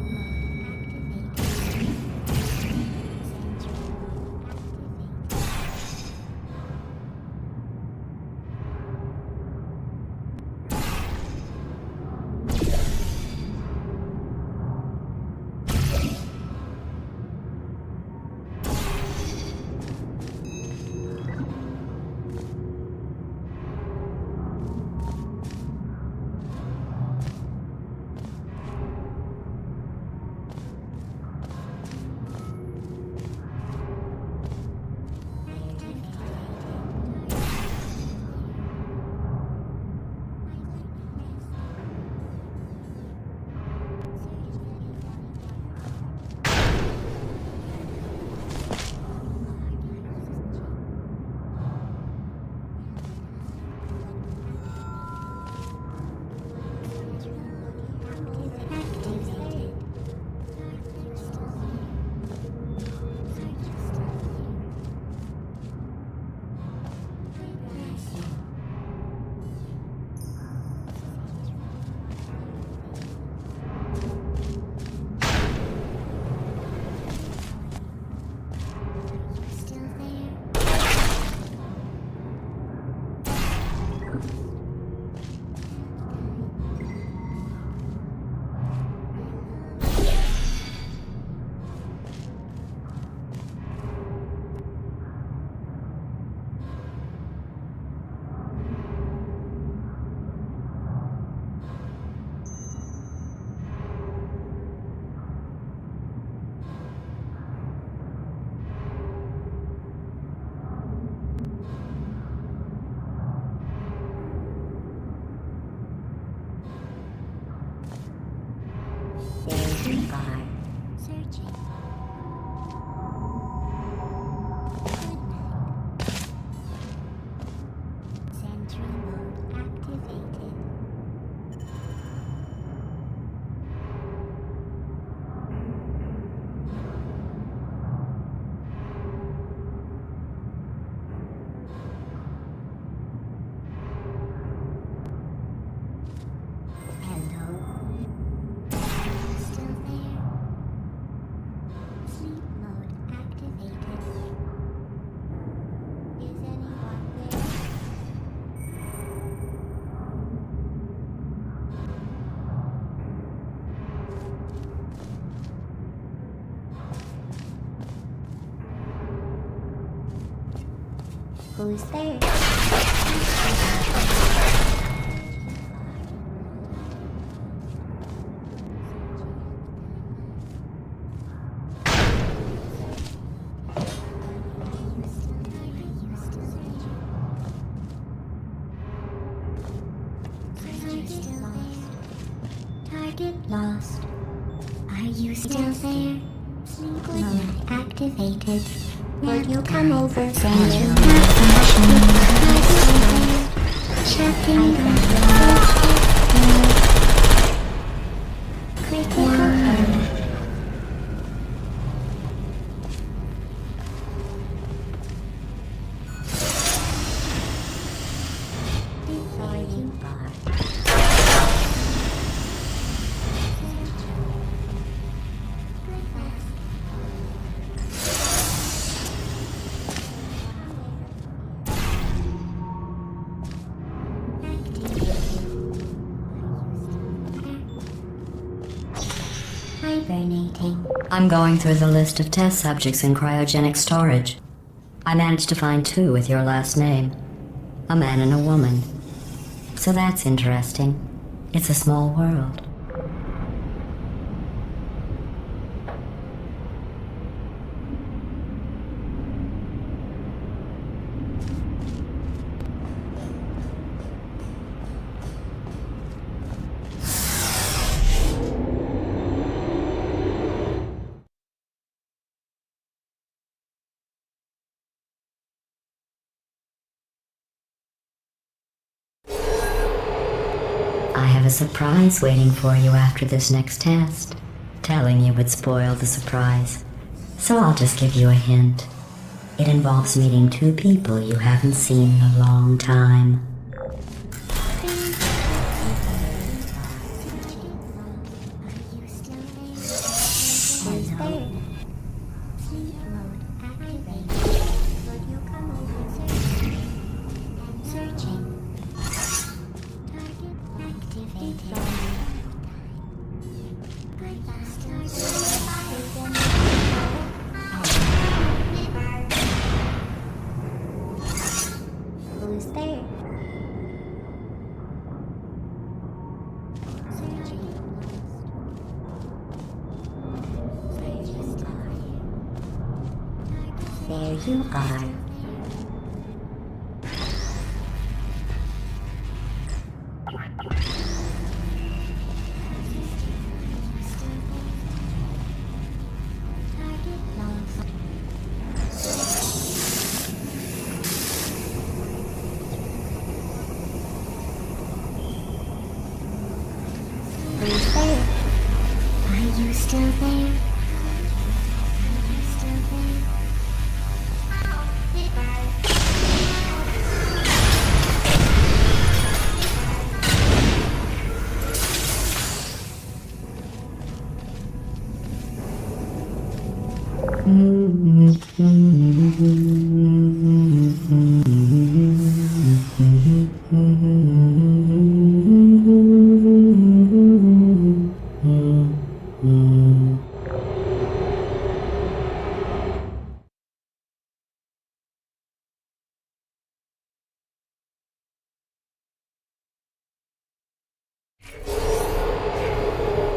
activated. Sentry mode activated. There you are. Searching. Good night. Sentry mode activated. Hello. Still there? Sleep mode activated. Is anyone there? Who's there? Target lost. Are you still there? Sleep mode activated. Will you come over? Send you. Checking. Hibernating. I'm going through the list of test subjects in cryogenic storage. I managed to find 2 with your last name. A man and a woman. So that's interesting. It's a small world. I have a surprise waiting for you after this next test. Telling you would spoil the surprise. So I'll just give you a hint. It involves meeting 2 people you haven't seen in a long time. Who's there? Sleep mode activated. Would you come over searching? Target activated. Who's there? There you are. Target lost. Who's there? Are you still there? Are you still there?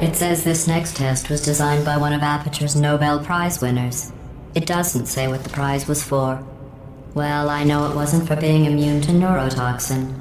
It says this next test was designed by one of Aperture's Nobel Prize winners. It doesn't say what the prize was for. Well, I know it wasn't for being immune to neurotoxin.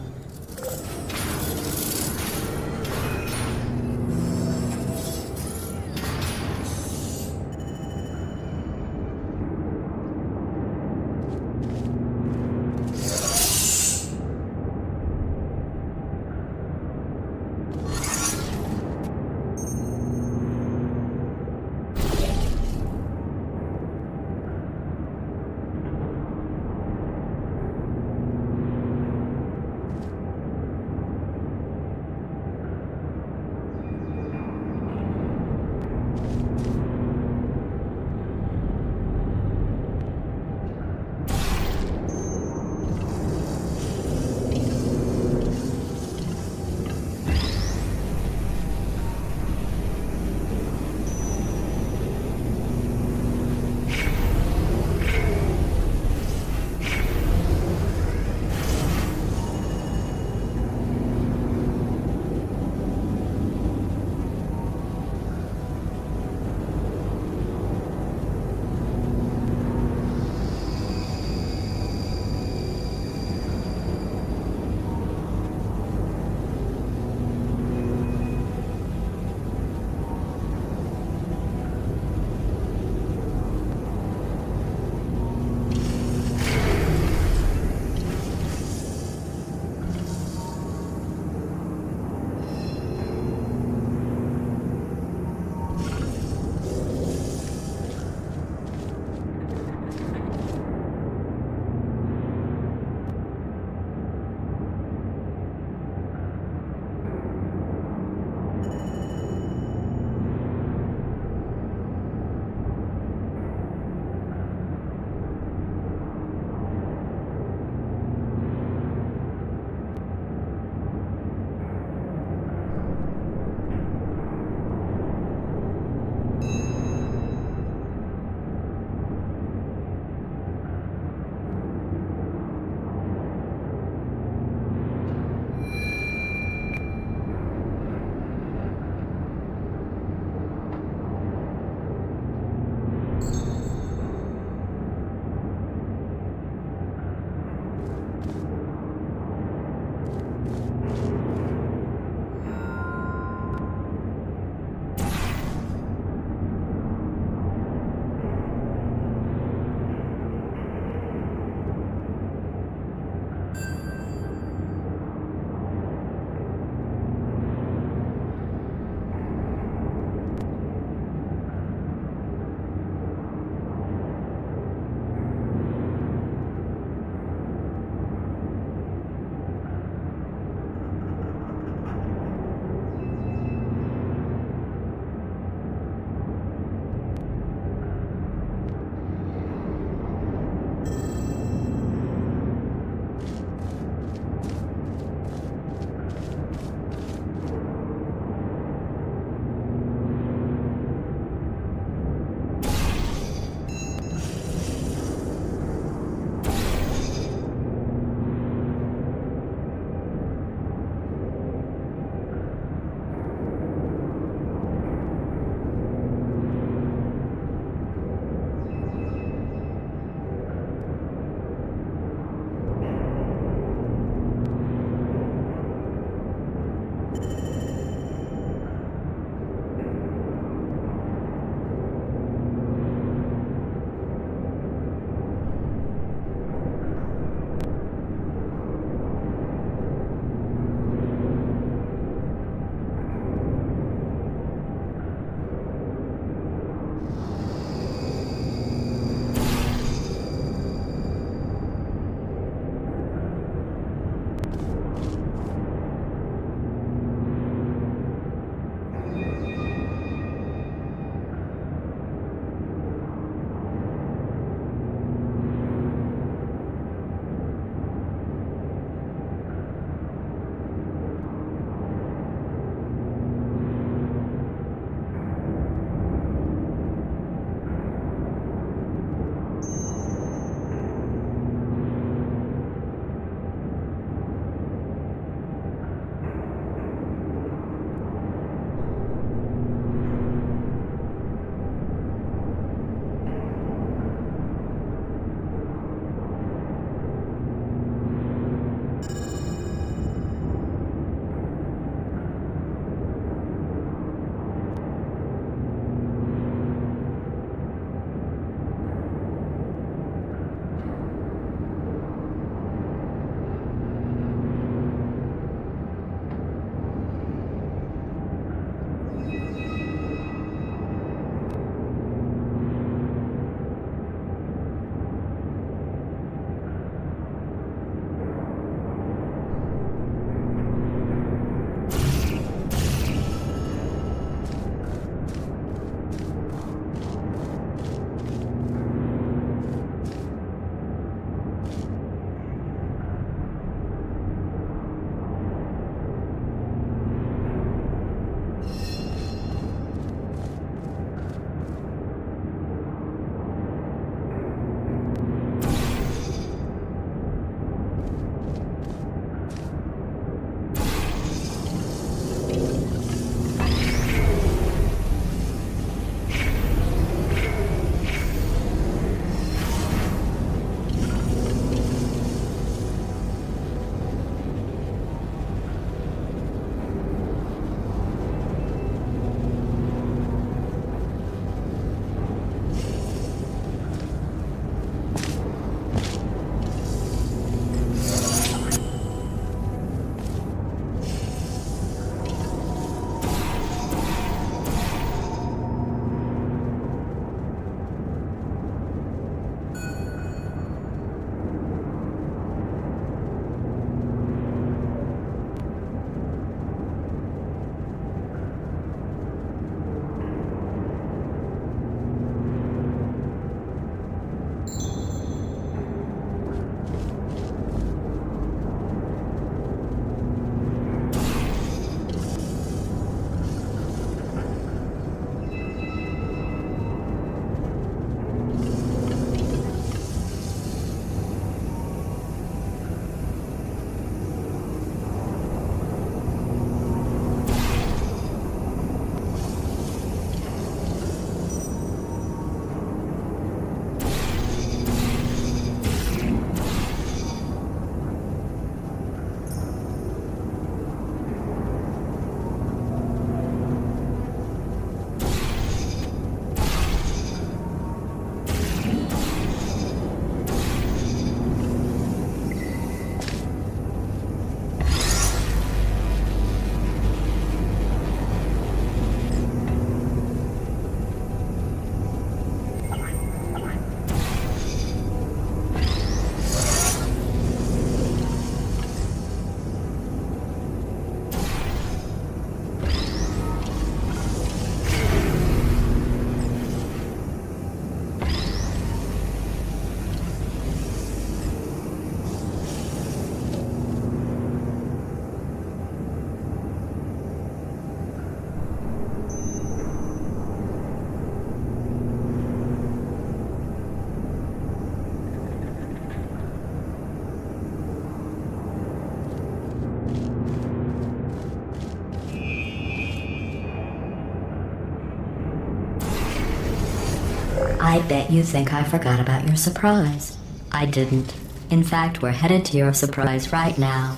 I bet you think I forgot about your surprise. I didn't. In fact, we're headed to your surprise right now.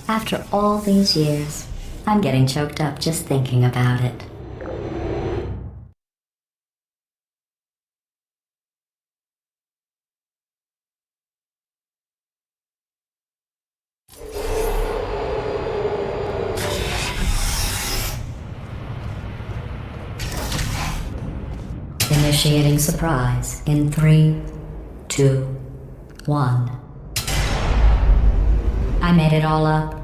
After all these years, I'm getting choked up just thinking about it. Initiating surprise in 3, 2, 1. I made it all up.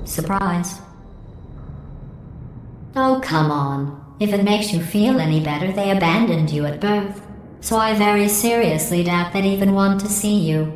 Surprise. Oh, come on. If it makes you feel any better, they abandoned you at birth. So I very seriously doubt they'd even want to see you.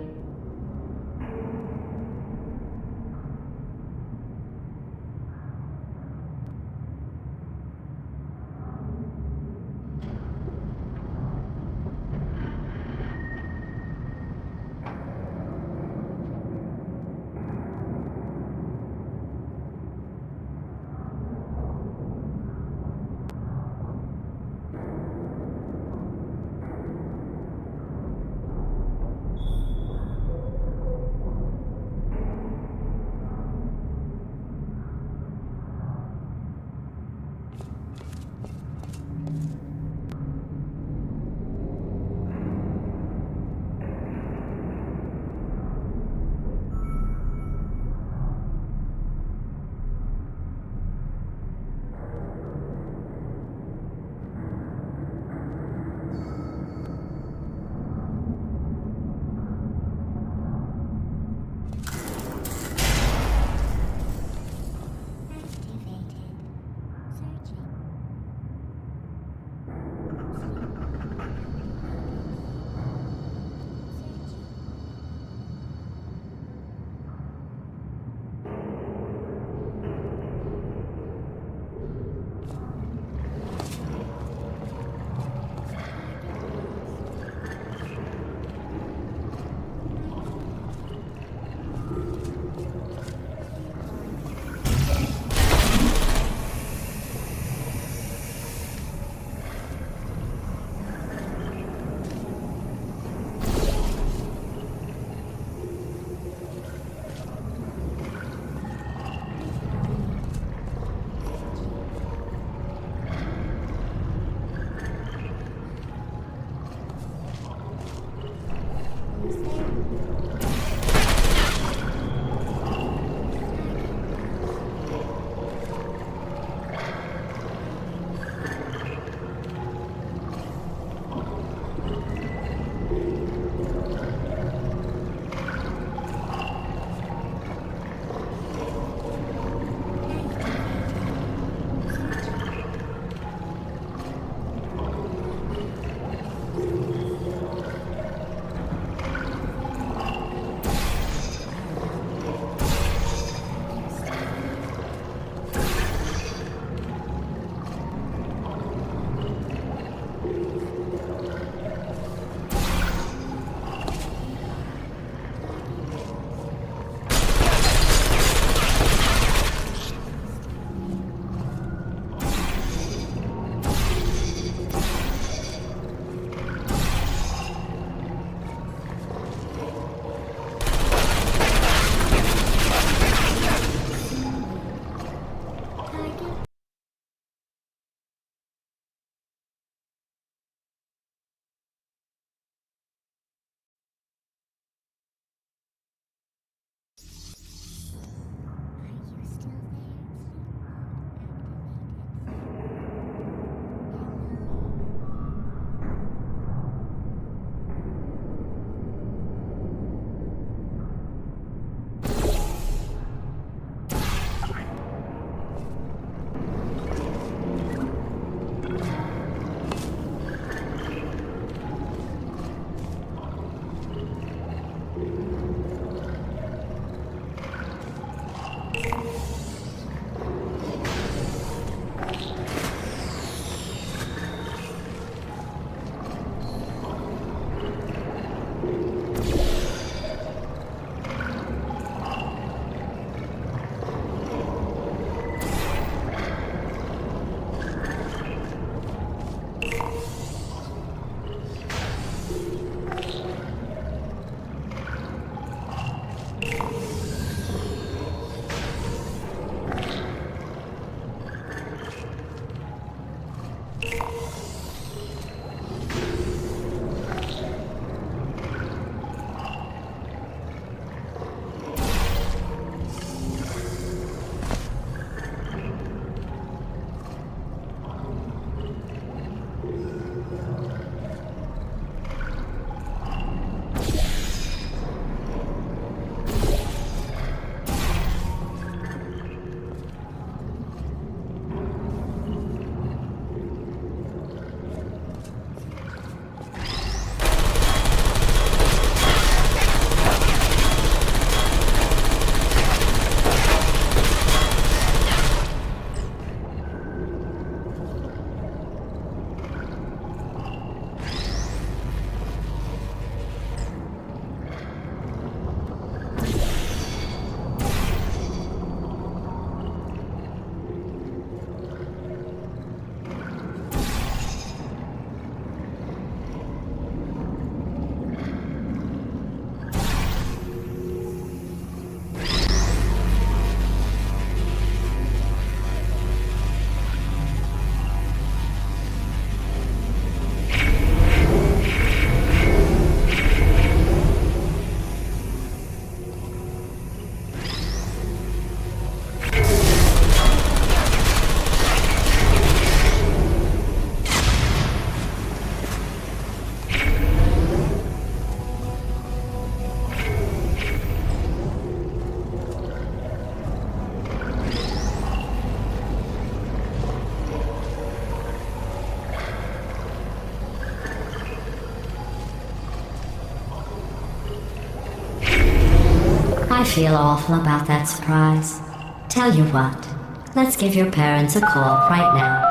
feel awful about that surprise. Tell you what, let's give your parents a call right now.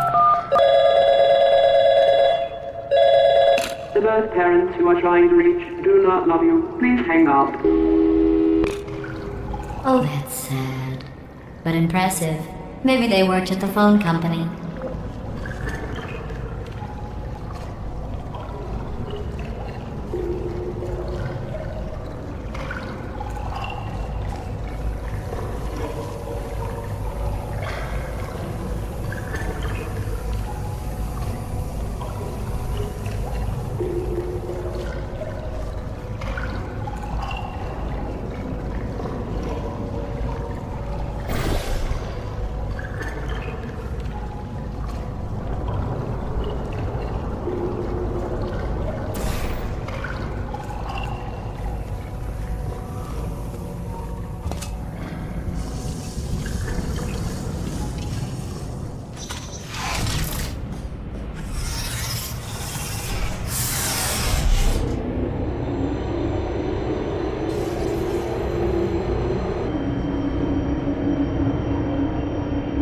The birth parents you are trying to reach do not love you. Please hang up. Oh, that's sad. But impressive. Maybe they worked at the phone company.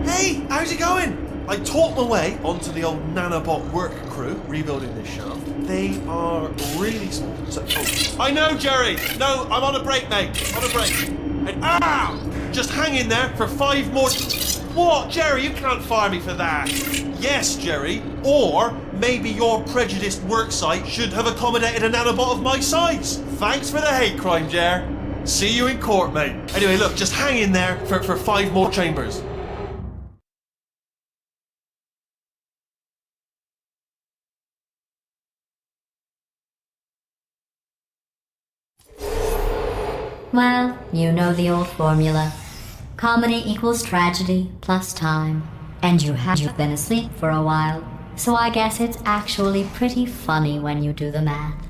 Hey, how's it going? I talked my way onto the old nanobot work crew rebuilding this shaft. They are really small. So, I know, Jerry. No, I'm on a break, mate. On a break. And just hang in there for 5 more. What, Jerry? You can't fire me for that. Yes, Jerry. Or maybe your prejudiced work site should have accommodated a nanobot of my size. Thanks for the hate crime, Jer. See you in court, mate. Anyway, look, just hang in there for 5 more chambers. Well, you know the old formula. Comedy equals tragedy plus time. And you've been asleep for a while, so I guess it's actually pretty funny when you do the math.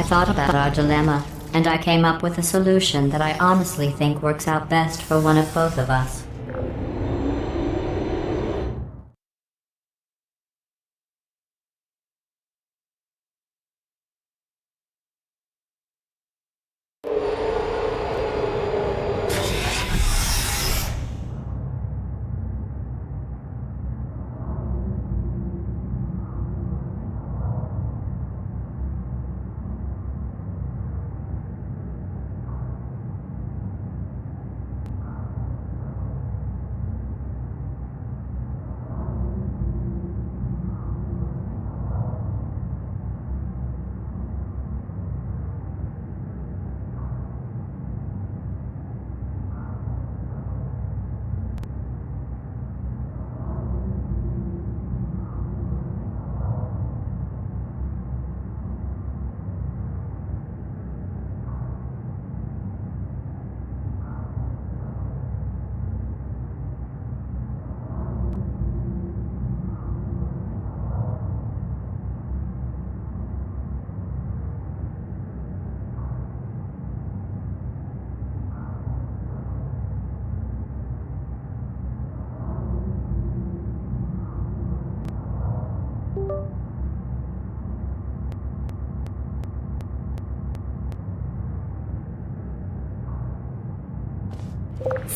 I thought about our dilemma, and I came up with a solution that I honestly think works out best for one of both of us.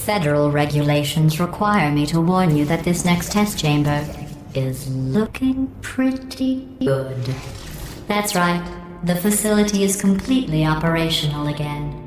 Federal regulations require me to warn you that this next test chamber is looking pretty good. That's right. The facility is completely operational again.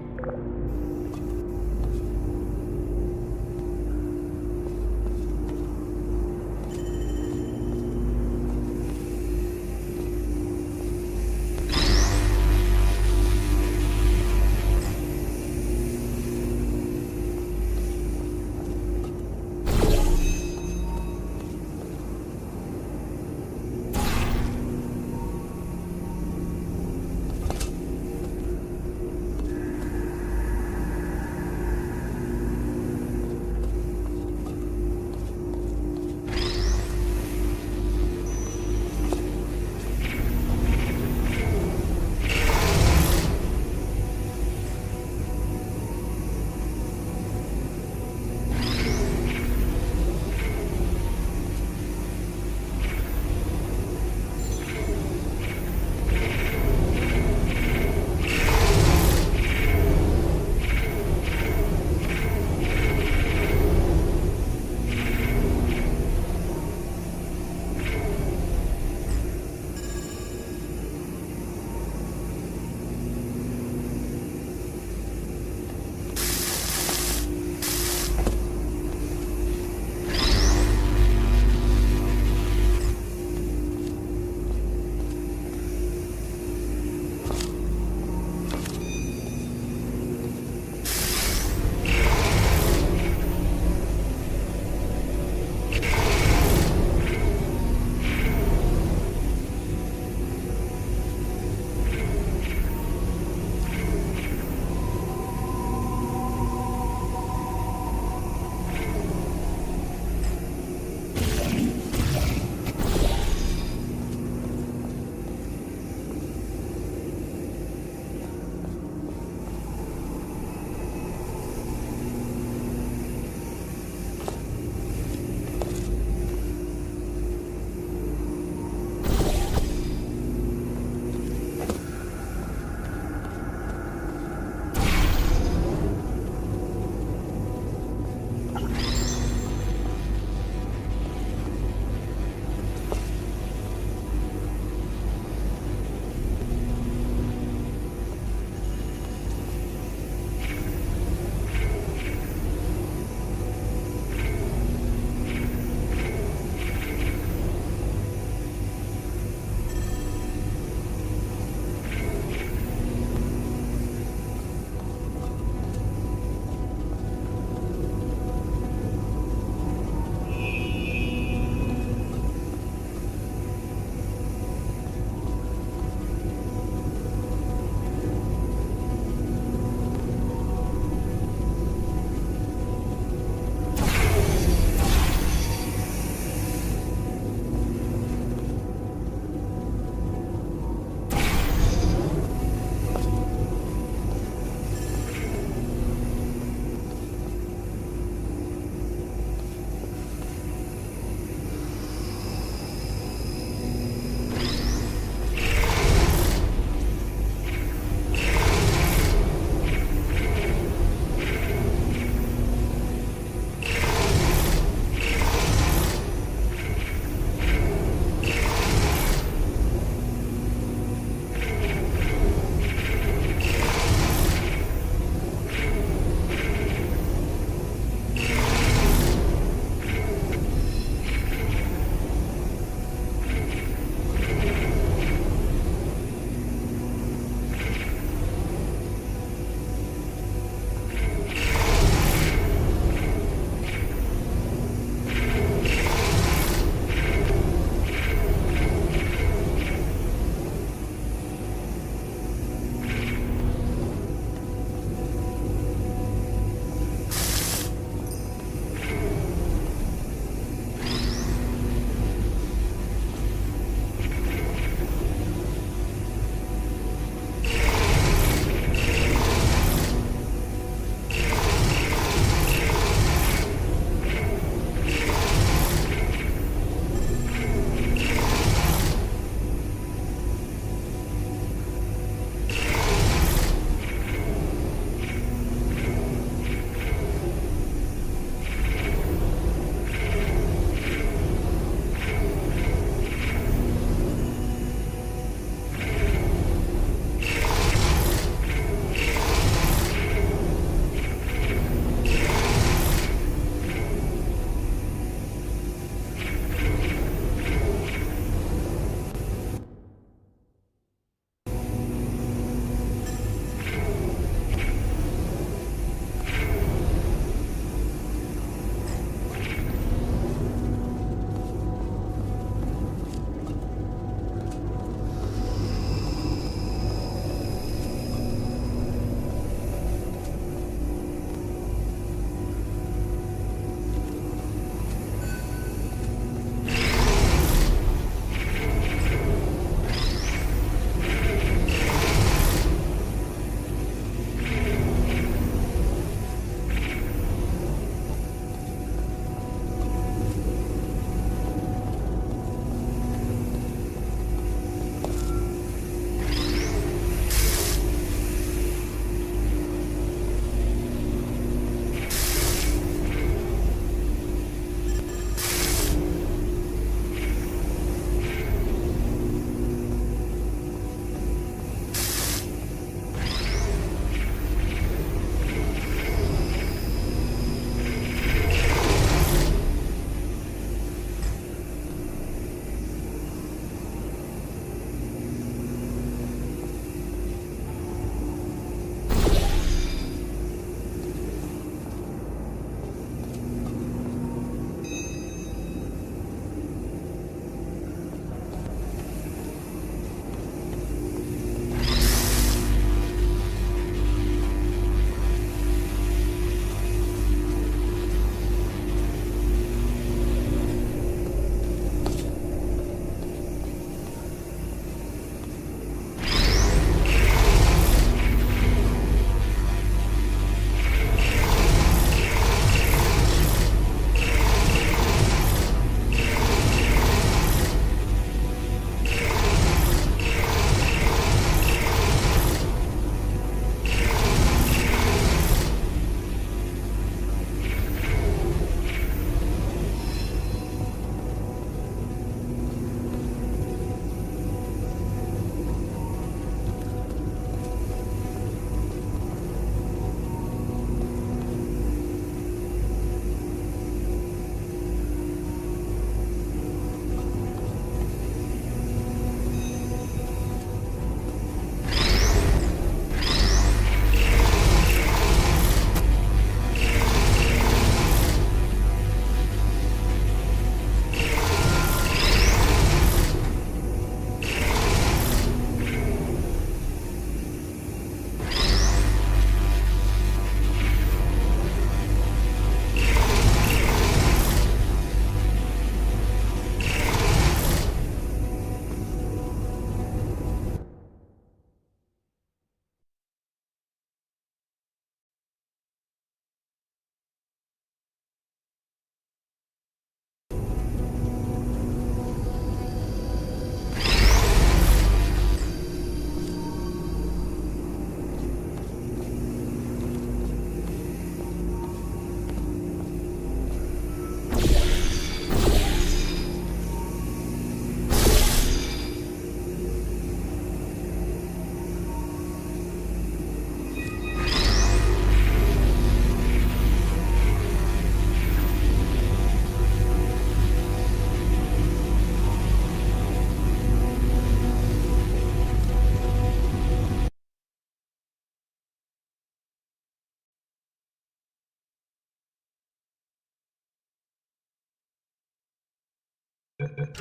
Federal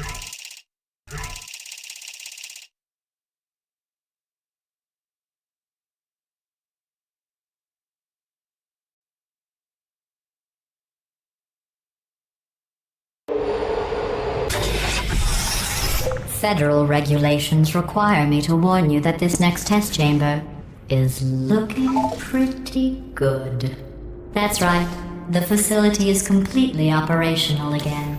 regulations require me to warn you that this next test chamber is looking pretty good. That's right, the facility is completely operational again.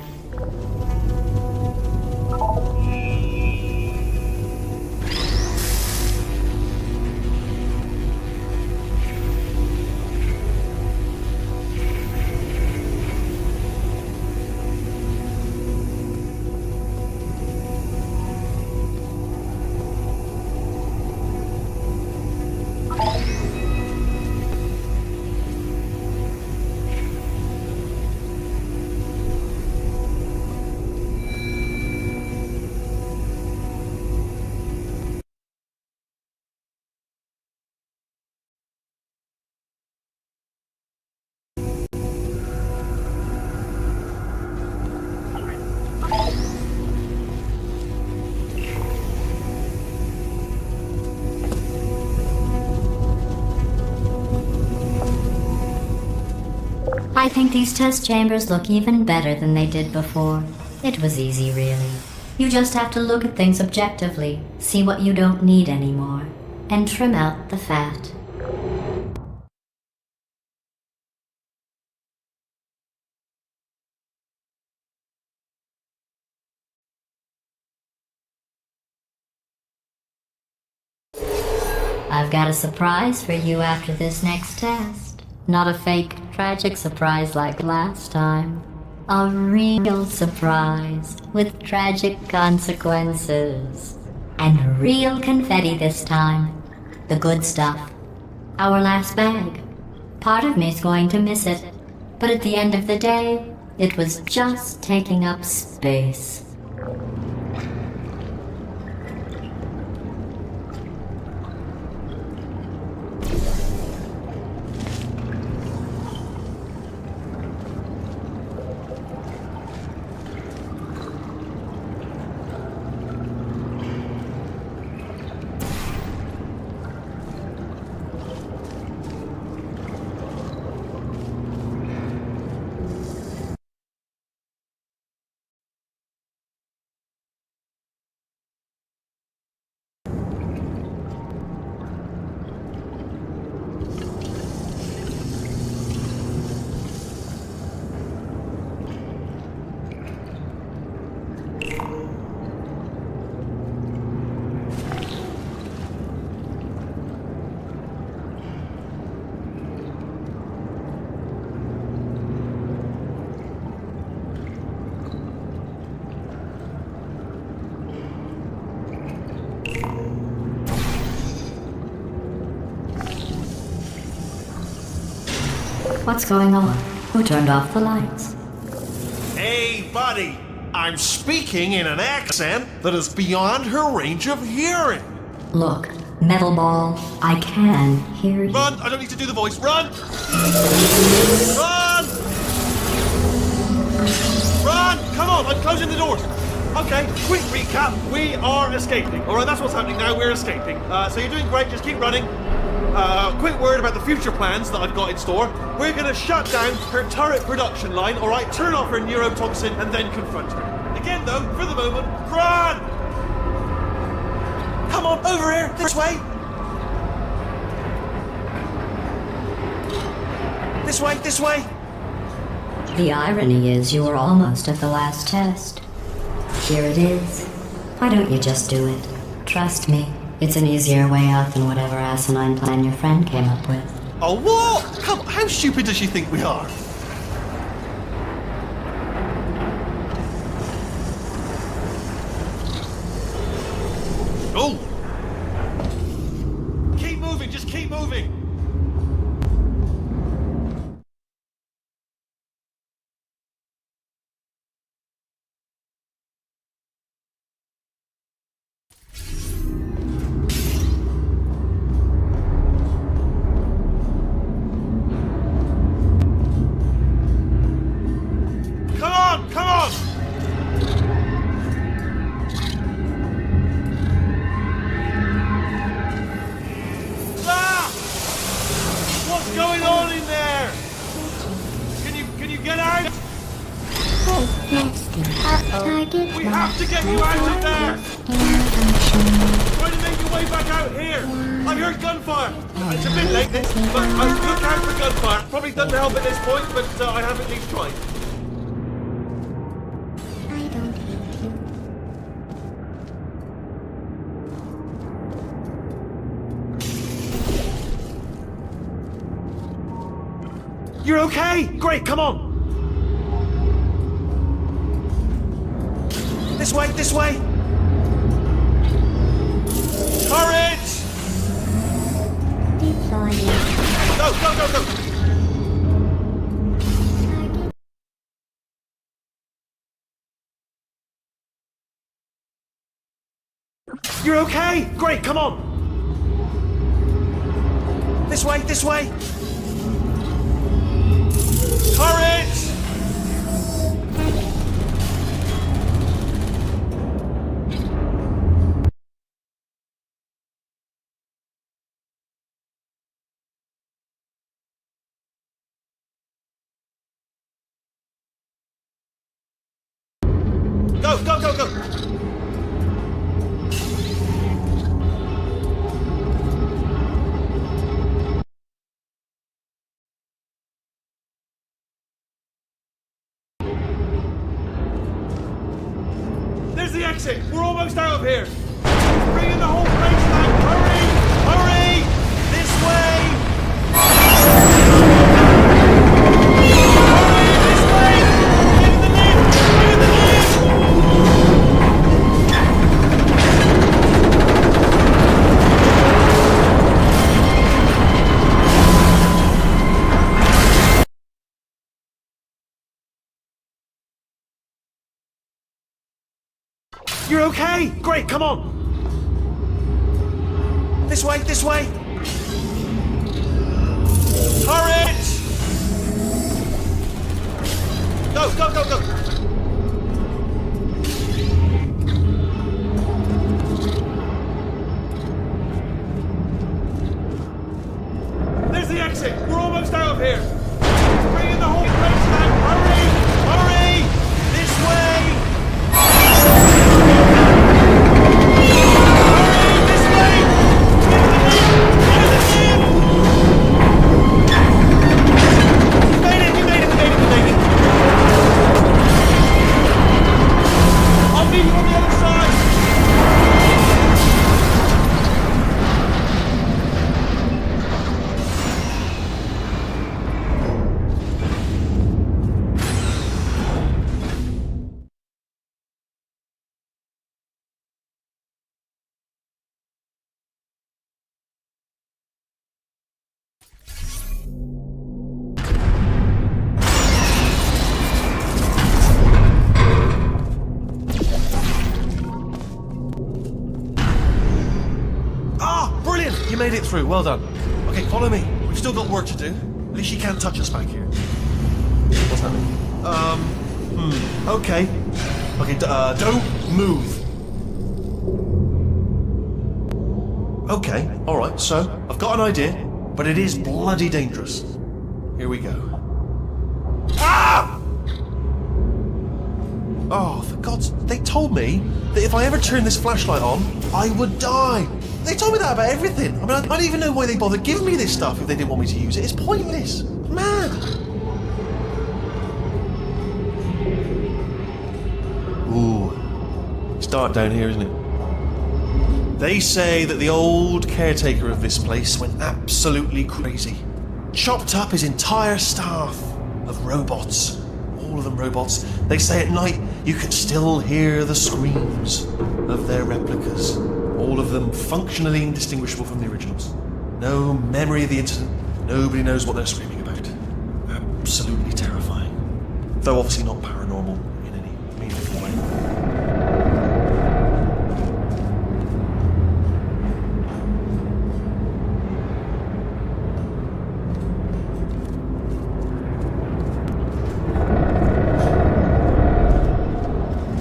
I think these test chambers look even better than they did before. It was easy, really. You just have to look at things objectively, see what you don't need anymore, and trim out the fat. I've got a surprise for you after this next test. Not a fake, tragic surprise like last time. A real surprise with tragic consequences. And real confetti this time. The good stuff. Our last bag. Part of me's going to miss it. But at the end of the day, it was just taking up space. What's going on? Who turned off the lights? Hey, buddy! I'm speaking in an accent that is beyond her range of hearing. Look, Metal Ball, I can hear you. Run! I don't need to do the voice. Run! Run! Run! Come on, I'm closing the doors. Okay, quick recap. We are escaping. Alright, that's what's happening now. We're escaping. So you're doing great. Just keep running. Quick word about the future plans that I've got in store. We're gonna shut down her turret production line, alright? Turn off her neurotoxin and then confront her. Again though, for the moment, run! Come on, over here, this way! This way, this way! The irony is you were almost at the last test. Here it is. Why don't you just do it? Trust me, it's an easier way out than whatever asinine plan your friend came up with. Oh, what? Come on, how stupid does she think we are? Oh! Keep moving, just keep moving! Let's do target We have to get you out of there! Try to make your way back out here! I heard gunfire! It's a bit late this, but I look out for gunfire. Probably doesn't help at this point, but I have at least tried. I don't hate you. You're okay? Great, come on! This way, this way! Courage! Deploying. Go, go, go, go! You're okay? Great, come on! This way, this way! Courage! Go, go, go, go! There's the exit! We're almost out of here! Bring in the whole place down! Hurry! Hurry! This way! Hurry! This way! Get in the lift! Get in the lift! You're okay? Great, come on! This way, this way! Courage! Go, go, go, go! There's the exit! We're almost out of here! Bring in the whole place down! Hurry! Hurry! This way! Hurry! This way! Get in the lift! Get in the lift! You made it! You made it! You made it! You made it! I'll meet you on the other side! Ah, brilliant! You made it through, well done. Okay, follow me. We've still got work to do. At least you can't touch us back here. What's that mean? Okay. Okay, don't move. Okay, alright, so, I've got an idea, but it is bloody dangerous. Here we go. Ah! Oh, for God's... They told me that if I ever turn this flashlight on, I would die. They told me that about everything. I mean, I don't even know why they bothered giving me this stuff if they didn't want me to use it. It's pointless. Mad. Ooh. It's dark down here, isn't it? They say that the old caretaker of this place went absolutely crazy. Chopped up his entire staff of robots. All of them robots. They say at night you can still hear the screams of their replicas. All of them functionally indistinguishable from the originals. No memory of the incident. Nobody knows what they're screaming about. Absolutely terrifying. Though obviously not paranormal in any meaningful way.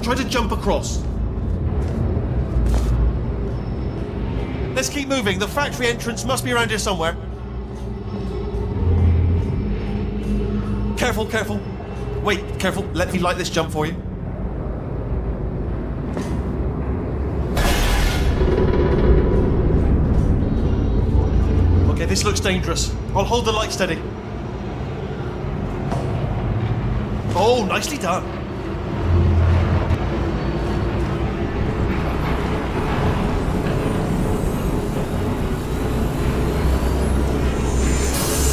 Try to jump across. Let's keep moving. The factory entrance must be around here somewhere. Careful, careful. Wait, careful. Let me light this jump for you. Okay, this looks dangerous. I'll hold the light steady. Oh, nicely done.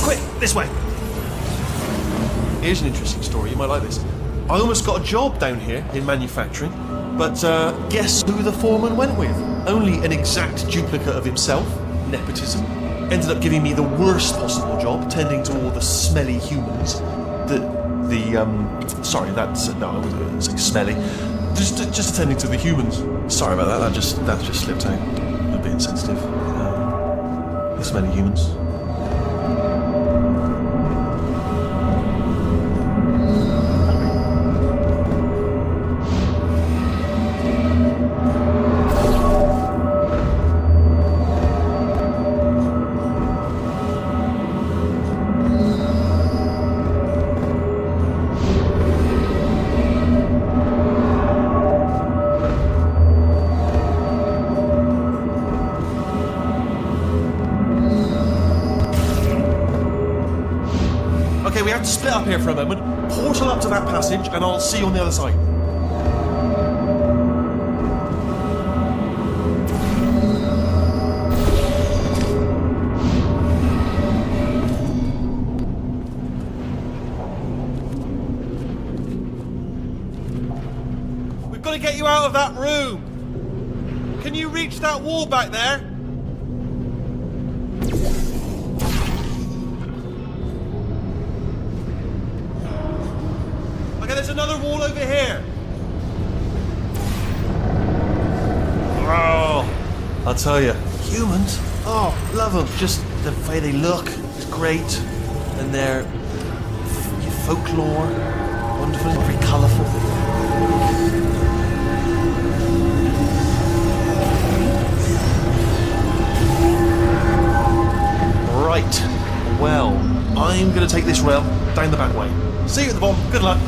Quick, this way. Here's an interesting story, you might like this. I almost got a job down here in manufacturing, but guess who the foreman went with? Only an exact duplicate of himself, nepotism. Ended up giving me the worst possible job, tending to all the smelly humans. Sorry, that's, no, I wasn't saying smelly. Just attending to the humans. Sorry about that, that just slipped out. A bit insensitive. The smelly humans. Okay, we have to split up here for a moment. Portal up to that passage, and I'll see you on the other side. We've got to get you out of that room. Can you reach that wall back there? There's another wall over here. Oh, I'll tell you, humans, oh, love them. Just the way they look is great. And their folklore, wonderful, very colourful. Right, well, I'm going to take this rail down the back way. See you at the bottom. Good luck.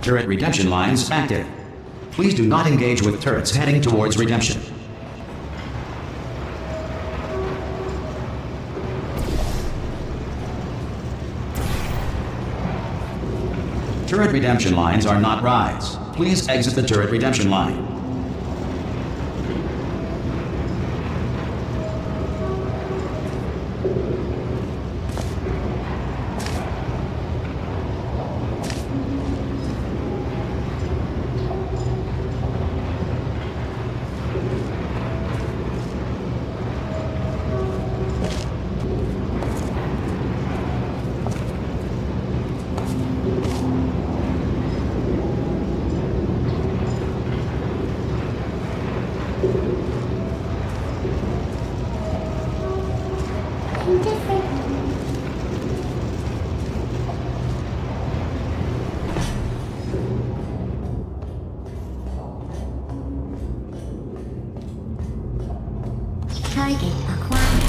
Turret redemption lines active. Please do not engage with turrets heading towards redemption. Turret redemption lines are not rides. Please exit the turret redemption line. Target acquired.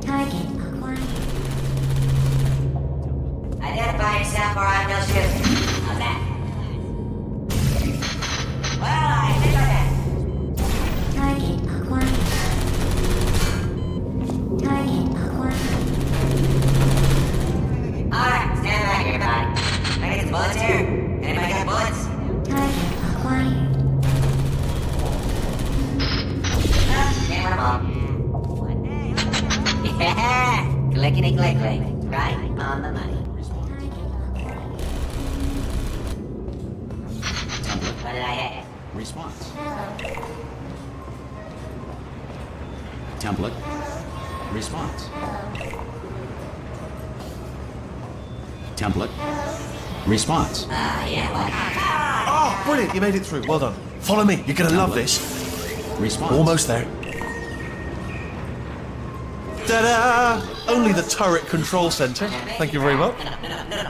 Target acquired. Identify yourself or I will shoot. How's that? Well, I think I can. Target acquired. Target acquired. Alright, stand back, everybody. Can I get some bullets here? Anybody got bullets? Target acquired. Can't run them all. Yeah, Clickety click click. Right on the money. What did I hit? Response. Template. Response. Template. Response. Yeah, what? Oh, brilliant, you made it through. Well done. Follow me, you're gonna love this. Response. Almost there. Ta-da! Only the turret control center. Thank you very much.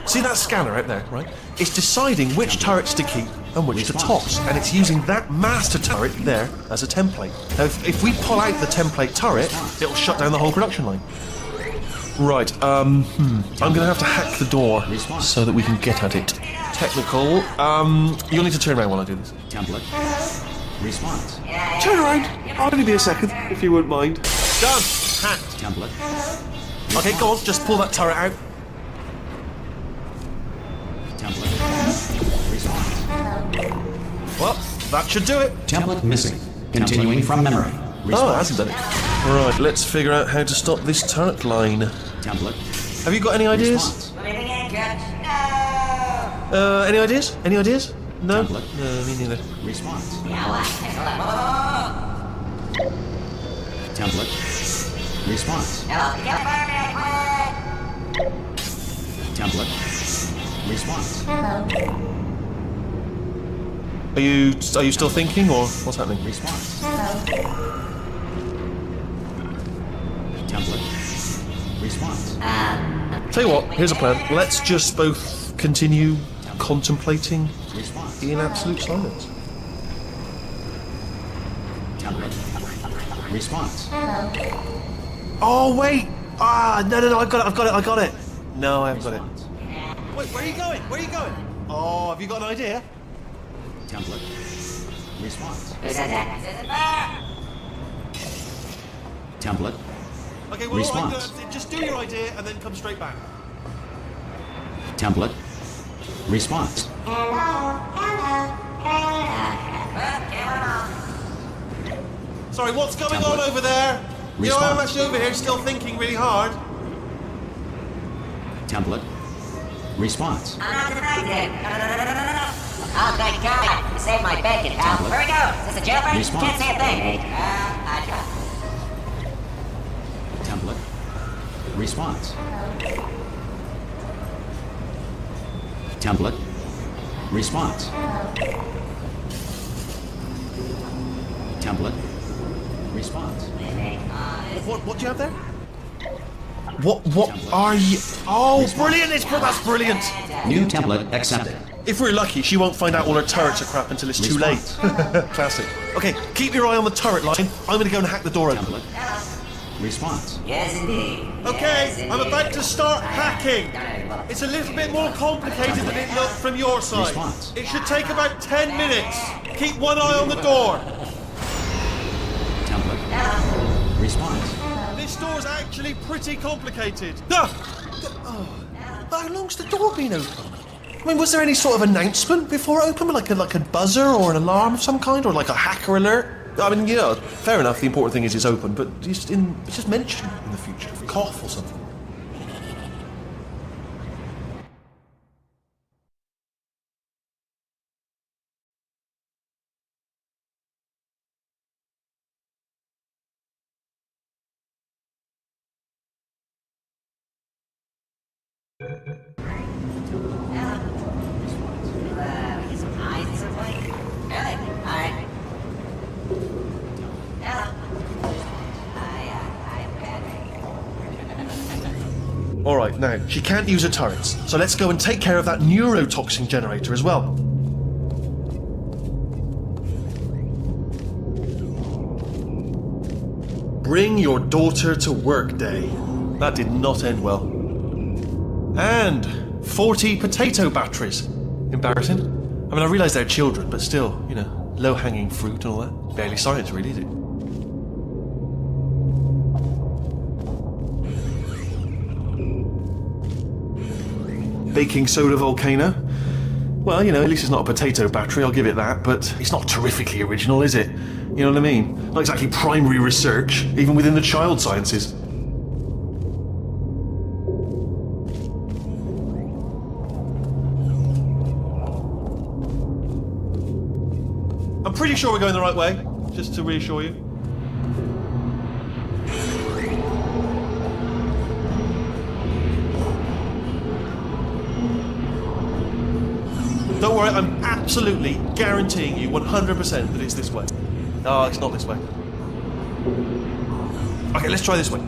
See that scanner out there, right? It's deciding which turrets to keep and which to toss, and it's using that master turret there as a template. Now, if we pull out the template turret, it'll shut down the whole production line. Right, I'm gonna have to hack the door so that we can get at it. Technical, you'll need to turn around while I do this. Template. Response. Turn around! I'll only be a second, if you wouldn't mind. Done! Hacked. Template. Okay, go on, just pull that turret out. Template. Response. Well, that should do it. Template missing. Continuing from memory. Oh, it hasn't done it. Right, let's figure out how to stop this turret line. Template. Have you got any ideas? Response. What do you think, Coach? No! Any ideas? Any ideas? No? Template. No, me neither. Response. Yeah, what? Excellent. Template. Response. Hello, get fire me, Template. Response. Are you still thinking, or what's happening? Response. Template. Response. Tell you what, here's a plan. Let's just both continue contemplating Response. in absolute silence. Template. Response. Oh, wait! No, I got it. No, I haven't got it. Wait, where are you going? Where are you going? Oh, have you got an idea? Template. Response. Who said that? This isn't fair! Template. Okay, well, Response. just do your idea and then come straight back. Template. Response. Sorry, what's going Template. on over there? You know, I'm Response. actually over here still thinking really hard. Template. Response. I'm not connected. No. Oh, thank God. You saved my bacon, pal. Template. Where we go? Is this a jailbreak? Response. Can't say a thing. I tried. Template. Response. Template. Response. Template. Response. What do you have there? What are you? Oh, brilliant! That's brilliant. New template accepted. If we're lucky, she won't find out all her turrets are crap until it's too late. Response. Classic. Okay, keep your eye on the turret line. I'm gonna go and hack the door open. Template. Response. Yes, indeed. Okay, Yes, I'm indeed. about to start hacking. It's a little bit more complicated than it looked from your side. Response. It should take about 10 minutes. Keep one eye on the door. Template. Response. This door's actually pretty complicated. How long's the door been open? I mean, was there any sort of announcement before it opened, like a buzzer or an alarm of some kind, or like a hacker alert? I mean, yeah, fair enough. The important thing is it's open, but it's just mentioned in the future, cough or something. Get some eyes at some point? Really? Alright. Hello. I am bad. All right, now she can't use her turrets, so let's go and take care of that neurotoxin generator as well. Bring your daughter to work day. That did not end well. And 40 potato batteries. Embarrassing. I mean, I realise they're children, but still, you know, low-hanging fruit and all that. Barely science, really, is it? Baking soda volcano. Well, you know, at least it's not a potato battery, I'll give it that, but it's not terrifically original, is it? You know what I mean? Not exactly primary research, even within the child sciences. I'm pretty sure we're going the right way, just to reassure you. Don't worry, I'm absolutely guaranteeing you 100% that it's this way. Oh, it's not this way. Okay, let's try this way.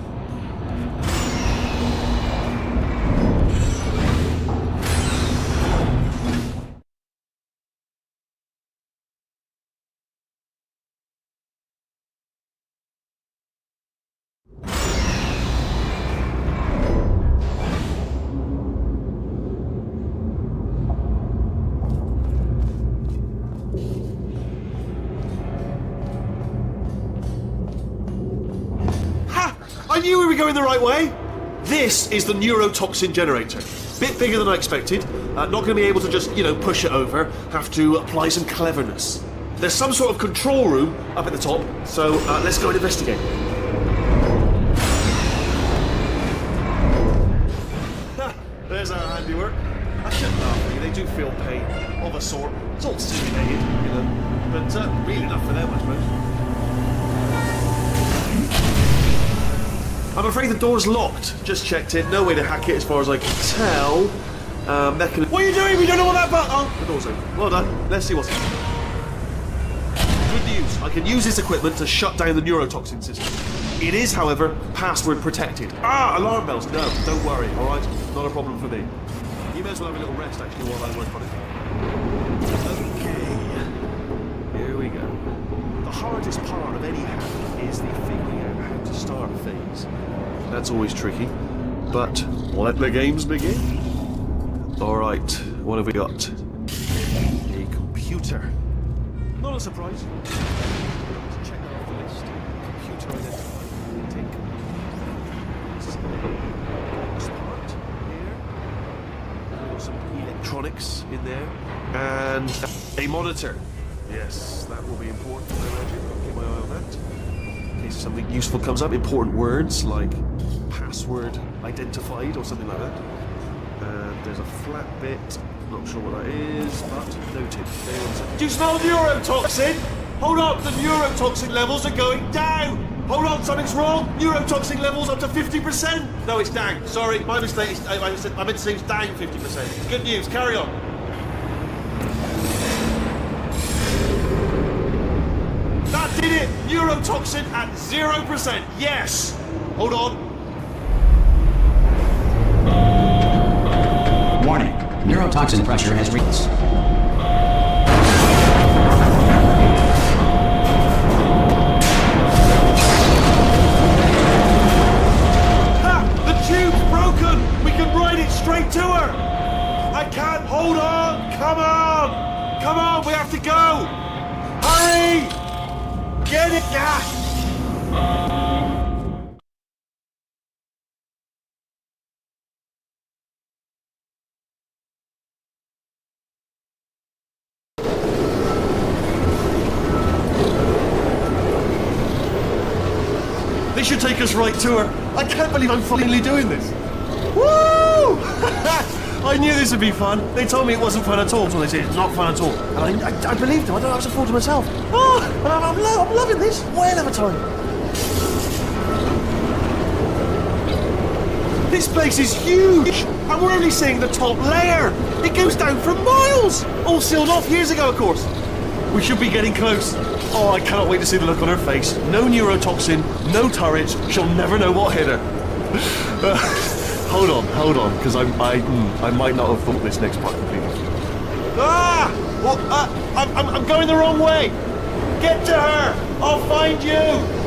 I knew we were going the right way! This is the neurotoxin generator. Bit bigger than I expected. Not going to be able to just, push it over. Have to apply some cleverness. There's some sort of control room up at the top, so let's go and investigate. There's our handiwork. I shouldn't laugh, they do feel pain of a sort. It's all simulated, but really enough for them, I suppose. I'm afraid the door's locked. Just checked it. No way to hack it as far as I can tell. What are you doing? We don't know what that button... Oh, the door's open. Well done. Let's see what's happening. Good news. I can use this equipment to shut down the neurotoxin system. It is, however, password protected. Alarm bells. No, don't worry, all right? Not a problem for me. You may as well have a little rest, actually, while I work on it. Okay. Here we go. The hardest part of any hack is the figuring out how to start a phase. That's always tricky, but let the games begin. Alright, what have we got? A computer. Not a surprise. Let's check that off the list. Computer identified. Tick. Box part here. We've got some electronics in there. And a monitor. Yes, that will be important, I imagine. I'll keep my eye on that. In case something useful comes up, important words like password identified or something like that. And there's a flat bit, not sure what that is, but noted. Do you smell neurotoxin? Hold on, the neurotoxin levels are going down! Hold on, something's wrong! Neurotoxin levels up to 50%! No, it's down. Sorry, my mistake. I meant to say it's down 50%. Good news, carry on. That did it! Neurotoxin at 0%. Yes! Hold on. Warning. Neurotoxin pressure has reached. Ha! The tube's broken! We can ride it straight to her! I can't! Hold on! Come on! Come on, we have to go! Hurry! Get it! Yeah! This should take us right to her. I can't believe I'm finally doing this. Woo! I knew this would be fun. They told me it wasn't fun at all. So they said it's not fun at all. And I believed them. I don't know how to afford to myself. Oh, and I'm loving this. Whale of a time. This place is huge. And we're only seeing the top layer. It goes down for miles. All sealed off years ago, of course. We should be getting close. Oh, I cannot wait to see the look on her face. No neurotoxin, no turrets. She'll never know what hit her. Hold on, because I might not have thought this next part completely. Well, I'm going the wrong way. Get to her. I'll find you.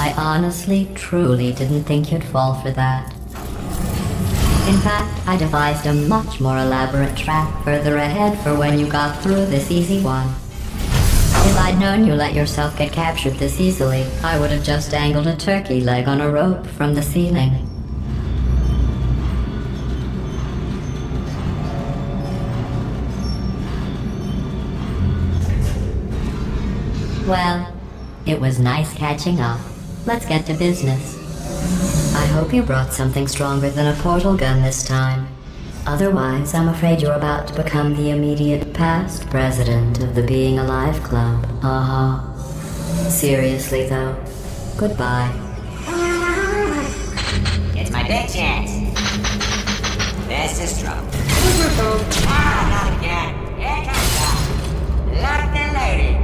I honestly, truly didn't think you'd fall for that. In fact, I devised a much more elaborate trap further ahead for when you got through this easy one. If I'd known you let yourself get captured this easily, I would have just dangled a turkey leg on a rope from the ceiling. Well, it was nice catching up. Let's get to business. I hope you brought something stronger than a portal gun this time. Otherwise, I'm afraid you're about to become the immediate past president of the Being Alive Club. Seriously, though, goodbye. It's my big chance. This is trouble. Not again. Here comes that. Locked and loaded.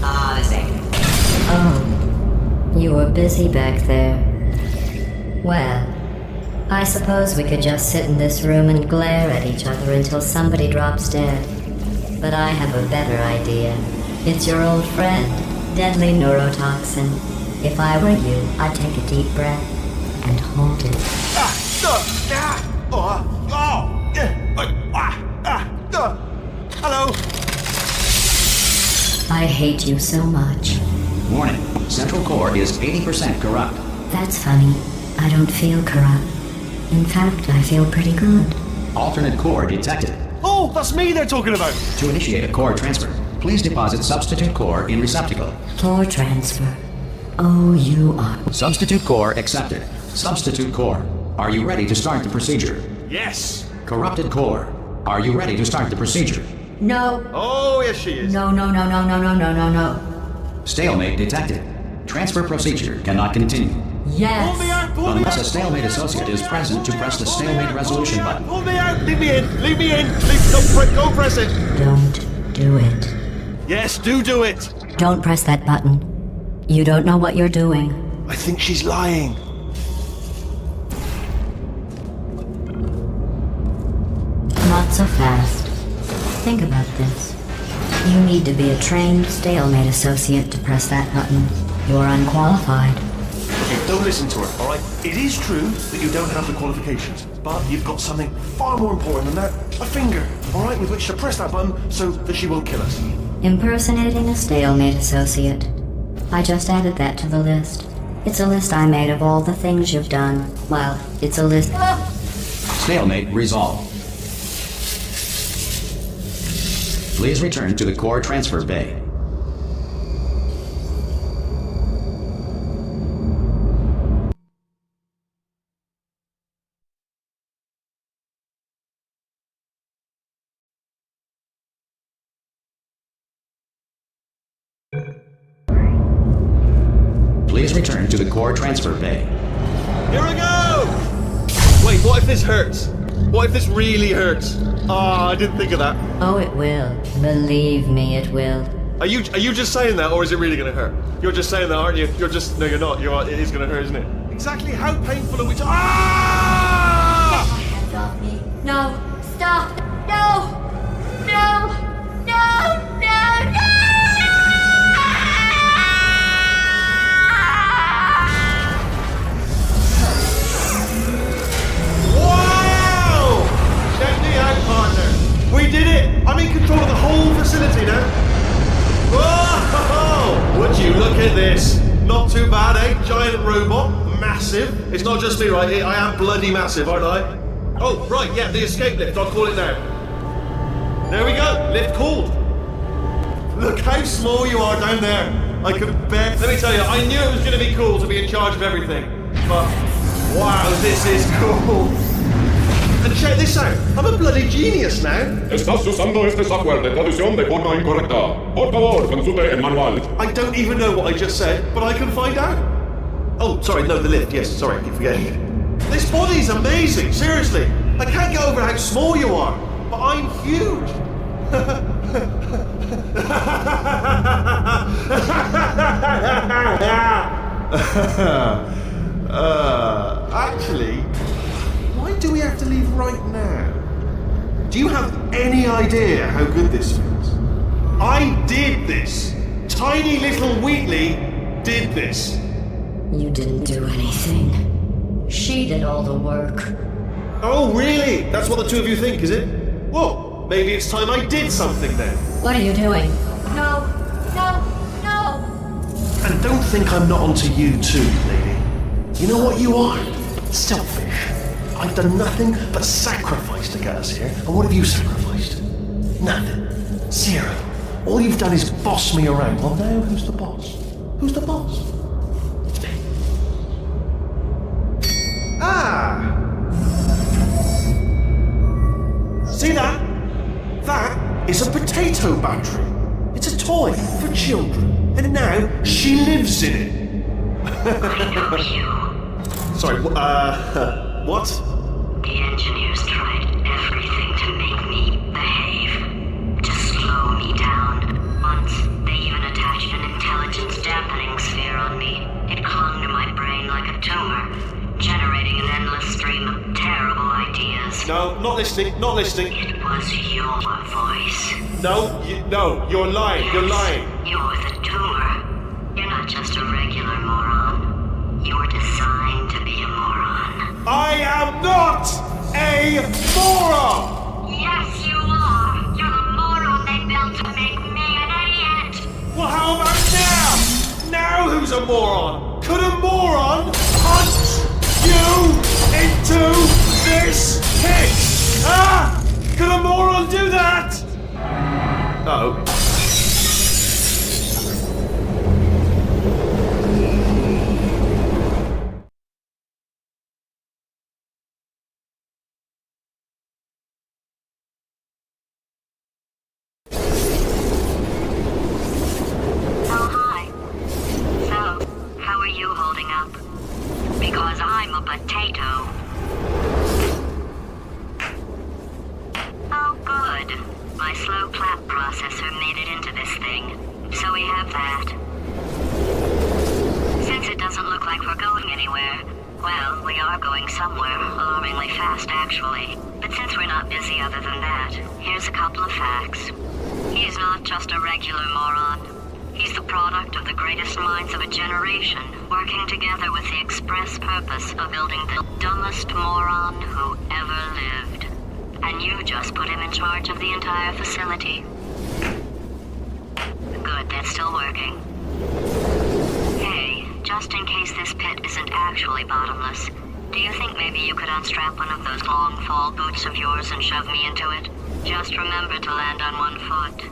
The same. Oh, you were busy back there. Well, I suppose we could just sit in this room and glare at each other until somebody drops dead. But I have a better idea. It's your old friend, deadly neurotoxin. If I were you, I'd take a deep breath and hold it. Hello. I hate you so much. Warning, central core is 80% corrupt. That's funny. I don't feel corrupt. In fact, I feel pretty good. Alternate core detected. Oh, that's me they're talking about. To initiate a core transfer, please deposit substitute core in receptacle. Core transfer. Oh, you are. Substitute core accepted. Substitute core, are you ready to start the procedure? Yes. Corrupted core, are you ready to start the procedure? No. Oh, yes, she is. No. Stalemate detected. Transfer procedure cannot continue. Yes. Pull me out, pull me Unless out. a stalemate associate is present to press the stalemate resolution button. Pull me out, leave me in, leave me in. Go press it. Don't do it. Yes, do it. Don't press that button. You don't know what you're doing. I think she's lying. Not so fast. Think about this. You need to be a trained stalemate associate to press that button. You're unqualified. Okay, don't listen to her, alright? It is true that you don't have the qualifications, but you've got something far more important than that. A finger, alright, with which to press that button so that she won't kill us. Impersonating a stalemate associate. I just added that to the list. It's a list I made of all the things you've done. Well, it's a list. Stalemate resolved. Please return to the core transfer bay. Please return to the core transfer bay. Here we go. Wait, what if this hurts? What if this really hurts? I didn't think of that. Oh, it will. Believe me, it will. Are you just saying that, or is it really gonna hurt? You're just saying that, aren't you? No, you're not. It is gonna hurt, isn't it? Exactly how painful are we? Hands off me. No. Stop. No. Wow! Check me out, partner. We did it. I'm in control of the whole facility now. Whoa! Would you look at this? Not too bad, eh? Giant robot, massive. It's not just me, right? I am bloody massive, aren't I? Oh, right, yeah, the escape lift. I'll call it now. There we go. Lift called. Look how small you are down there. I could bet. Let me tell you, I knew it was going to be cool to be in charge of everything. But, wow, this is cool. And check this out. I'm a bloody genius now. Estás usando este software de traducción de forma incorrecta. Por favor, consulte el manual. I don't even know what I just said, but I can find out. Oh, sorry, no, the lift. Yes, sorry, I keep forgetting. This body's amazing, seriously. I can't get over how small you are, but I'm huge. Actually, why do we have to leave right now? Do you have any idea how good this feels? I did this. Tiny little Wheatley did this. You didn't do anything. She did all the work. Oh, really? That's what the two of you think, is it? Well, maybe it's time I did something then. What are you doing? No, no, no! And don't think I'm not onto you too, lady. You know what you are? Selfish. I've done nothing but sacrifice to get us here. And what have you sacrificed? Nothing. Zero. All you've done is boss me around. Well, now who's the boss? Who's the boss? It's me. Ah! See that? That is a potato battery. It's a toy for children. And now she lives in it. Sorry, what? The engineers tried everything to make me behave, to slow me down. Once, they even attached an intelligence dampening sphere on me. It clung to my brain like a tumor, generating an endless stream of terrible ideas. No, not listening, not listening. It was your voice. No, you're lying, you're lying. You're the tumor. You're not just a regular moron. You're designed to be a moron. I am not a moron! Yes, you are! You're the moron they built to make me an idiot! Well, how about now? Now who's a moron? Could a moron punch you into this pit? Ah! Could a moron do that? Uh-oh. Oh, hi. So, how are you holding up? Because I'm a potato. Oh, good. My slow clap processor made it into this thing. So we have that. Since it doesn't look like we're going anywhere, well, we are going somewhere, alarmingly fast actually. But since we're not busy other than that, here's a couple of facts. He's not just a regular moron. He's the product of the greatest minds of a generation, working together with the express purpose of building the dumbest moron who ever lived. And you just put him in charge of the entire facility. Good, that's still working. Hey, just in case this pit isn't actually bottomless, do you think maybe you could unstrap one of those long fall boots of yours and shove me into it? Just remember to land on one foot.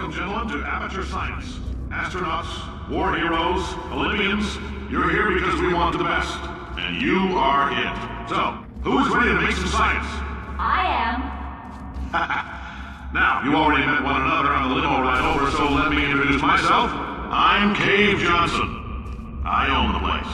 Welcome, gentlemen, to Amateur Science. Astronauts, war heroes, Olympians, you're here because we want the best. And you are it. So, who is ready to make some science? I am. Now, you already met one another on the limo ride over, so let me introduce myself. I'm Cave Johnson. I own the place.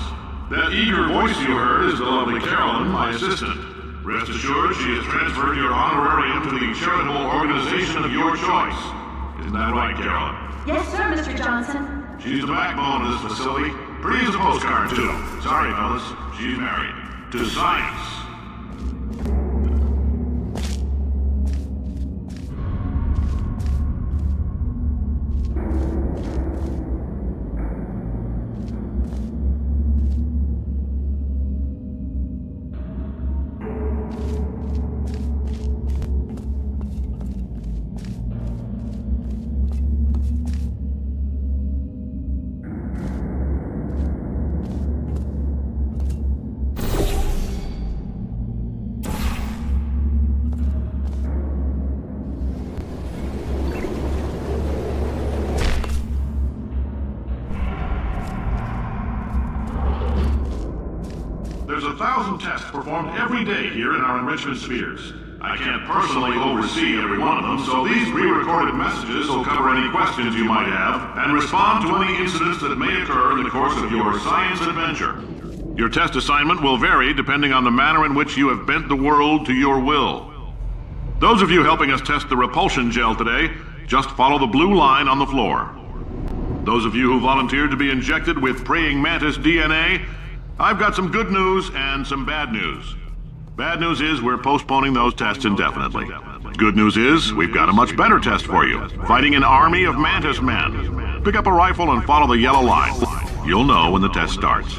That eager voice you heard is the lovely Carolyn, my assistant. Rest assured, she has transferred your honorarium to the charitable organization of your choice. Isn't that right, Carolyn? Yes, sir, Mr. Johnson. She's the backbone of this facility. Pretty as a postcard, too. Sorry, fellas. She's married. To science. There's 1,000 tests performed every day here in our enrichment spheres. I can't personally oversee every one of them, so these pre-recorded messages will cover any questions you might have and respond to any incidents that may occur in the course of your science adventure. Your test assignment will vary depending on the manner in which you have bent the world to your will. Those of you helping us test the repulsion gel today, just follow the blue line on the floor. Those of you who volunteered to be injected with praying mantis DNA, I've got some good news and some bad news. Bad news is we're postponing those tests indefinitely. Good news is we've got a much better test for you. Fighting an army of mantis men. Pick up a rifle and follow the yellow line. You'll know when the test starts.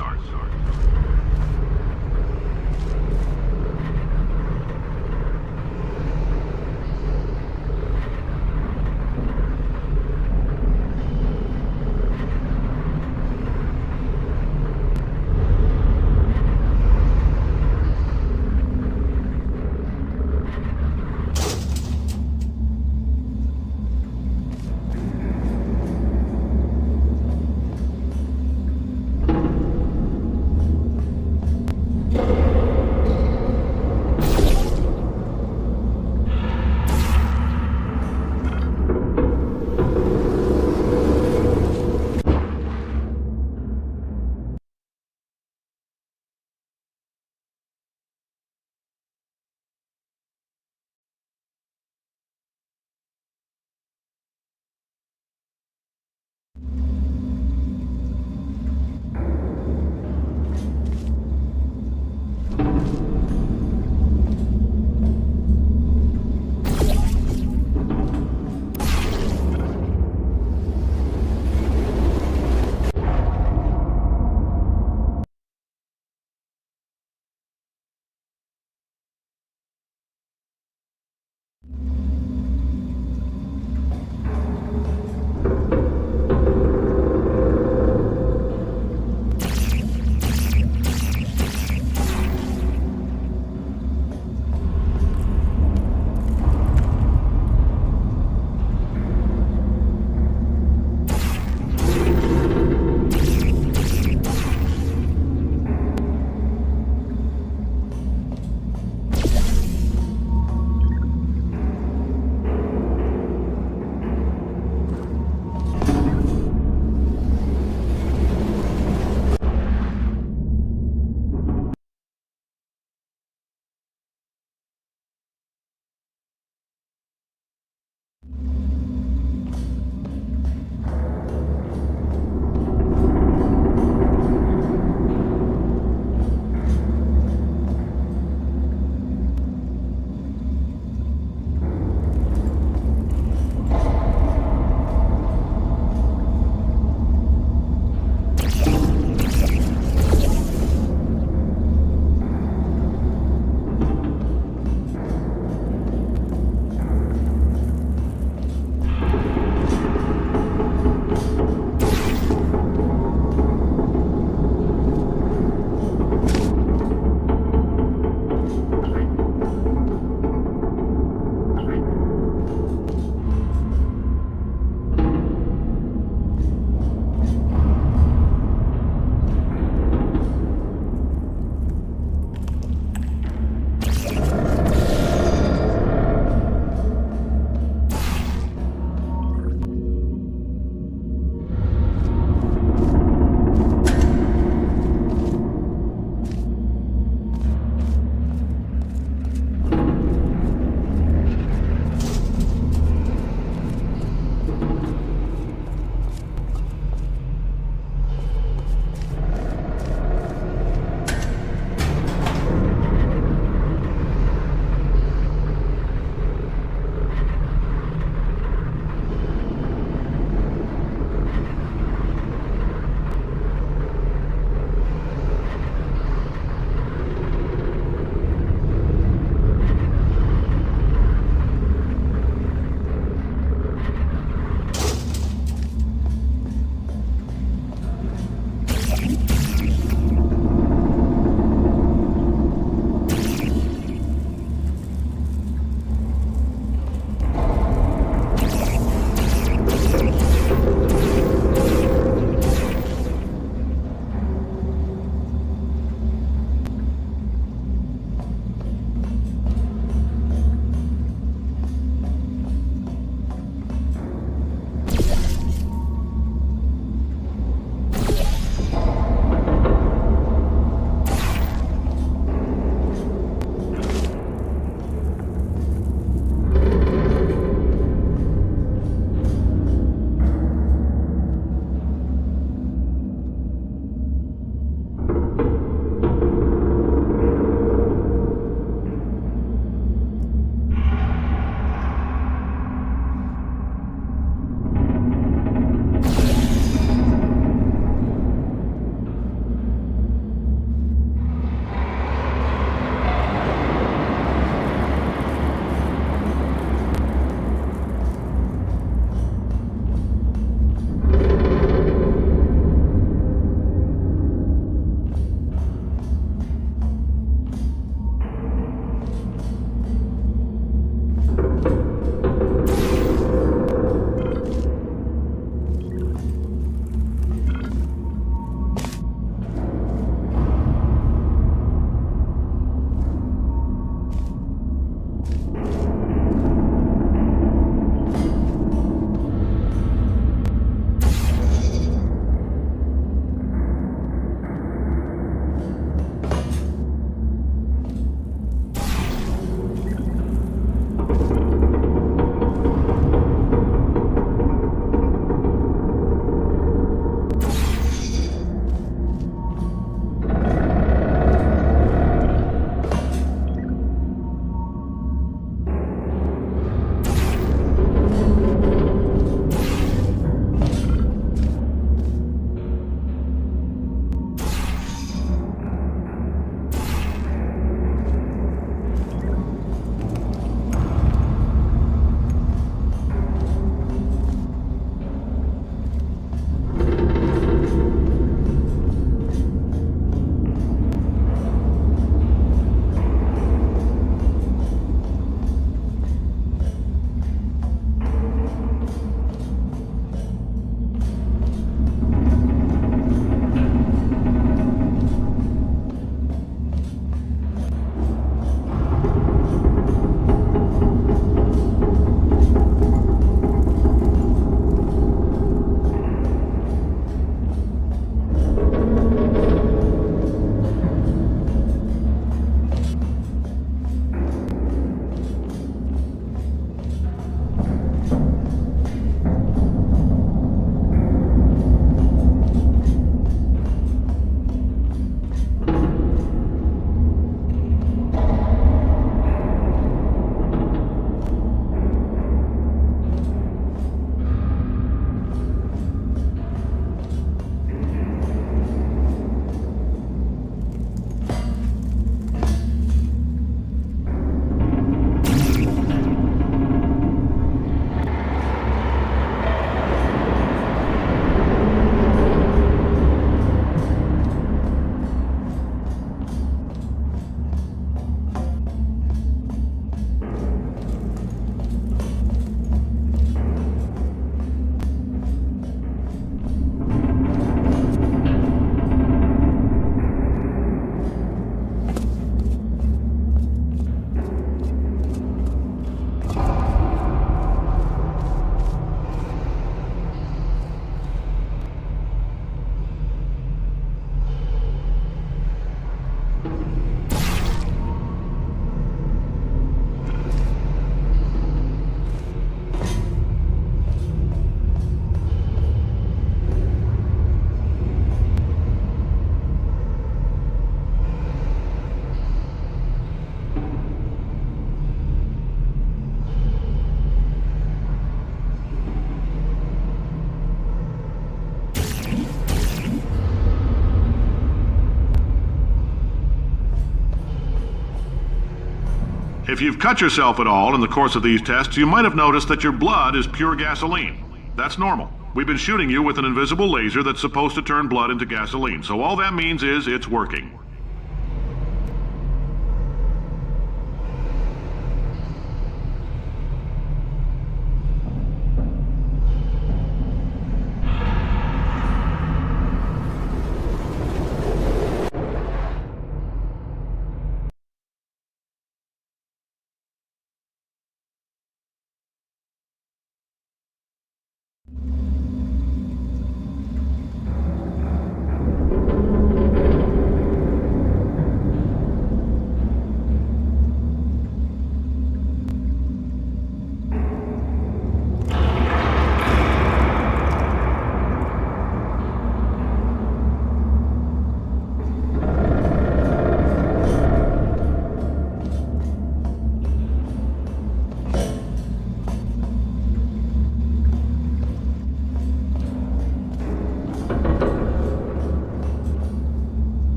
If you've cut yourself at all in the course of these tests, you might have noticed that your blood is pure gasoline. That's normal. We've been shooting you with an invisible laser that's supposed to turn blood into gasoline, so all that means is it's working.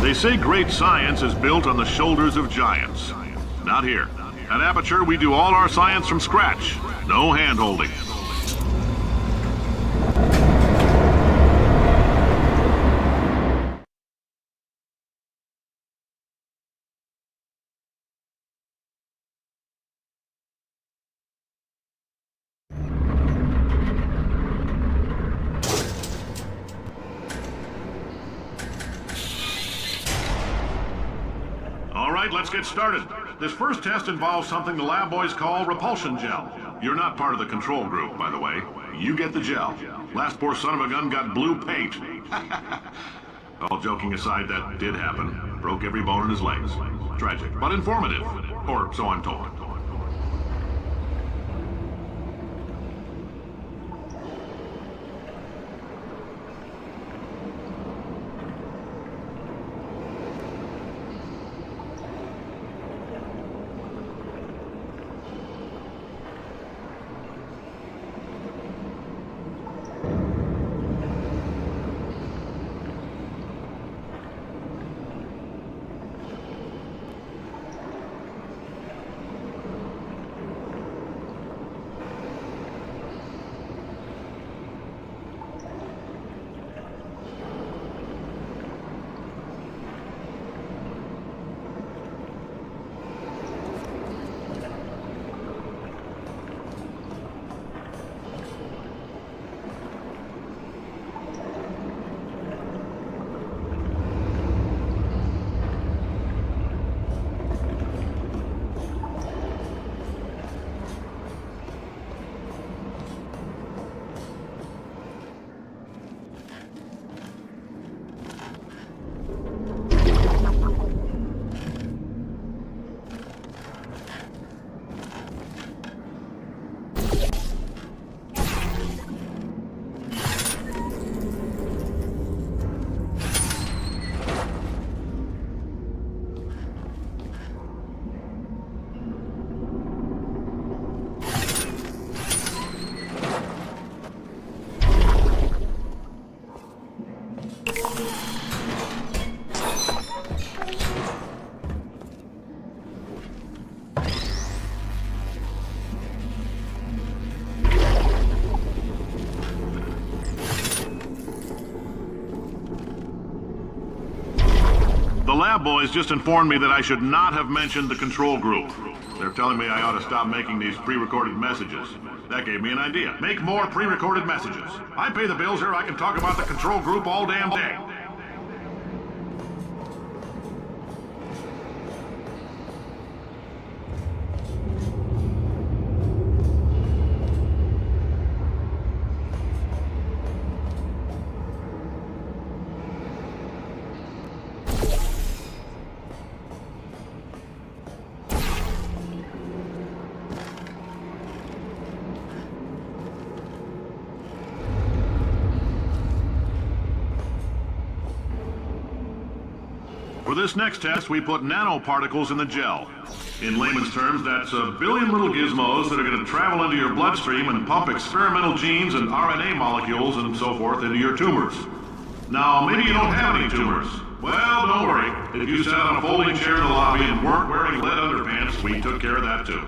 They say great science is built on the shoulders of giants. Not here. At Aperture, we do all our science from scratch. No hand-holding. All right, let's get started. This first test involves something the lab boys call repulsion gel. You're not part of the control group, by the way. You get the gel. Last poor son of a gun got blue paint. All joking aside, that did happen. Broke every bone in his legs. Tragic, but informative. Or so I'm told. lab boys just informed me that I should not have mentioned the control group. They're telling me I ought to stop making these pre-recorded messages. That gave me an idea. Make more pre-recorded messages. I pay the bills here, I can talk about the control group all damn day. For this next test, we put nanoparticles in the gel. In layman's terms, that's a billion little gizmos that are going to travel into your bloodstream and pump experimental genes and RNA molecules and so forth into your tumors. Now, maybe you don't have any tumors. Well, don't worry. If you sat on a folding chair in the lobby and weren't wearing lead underpants, we took care of that too.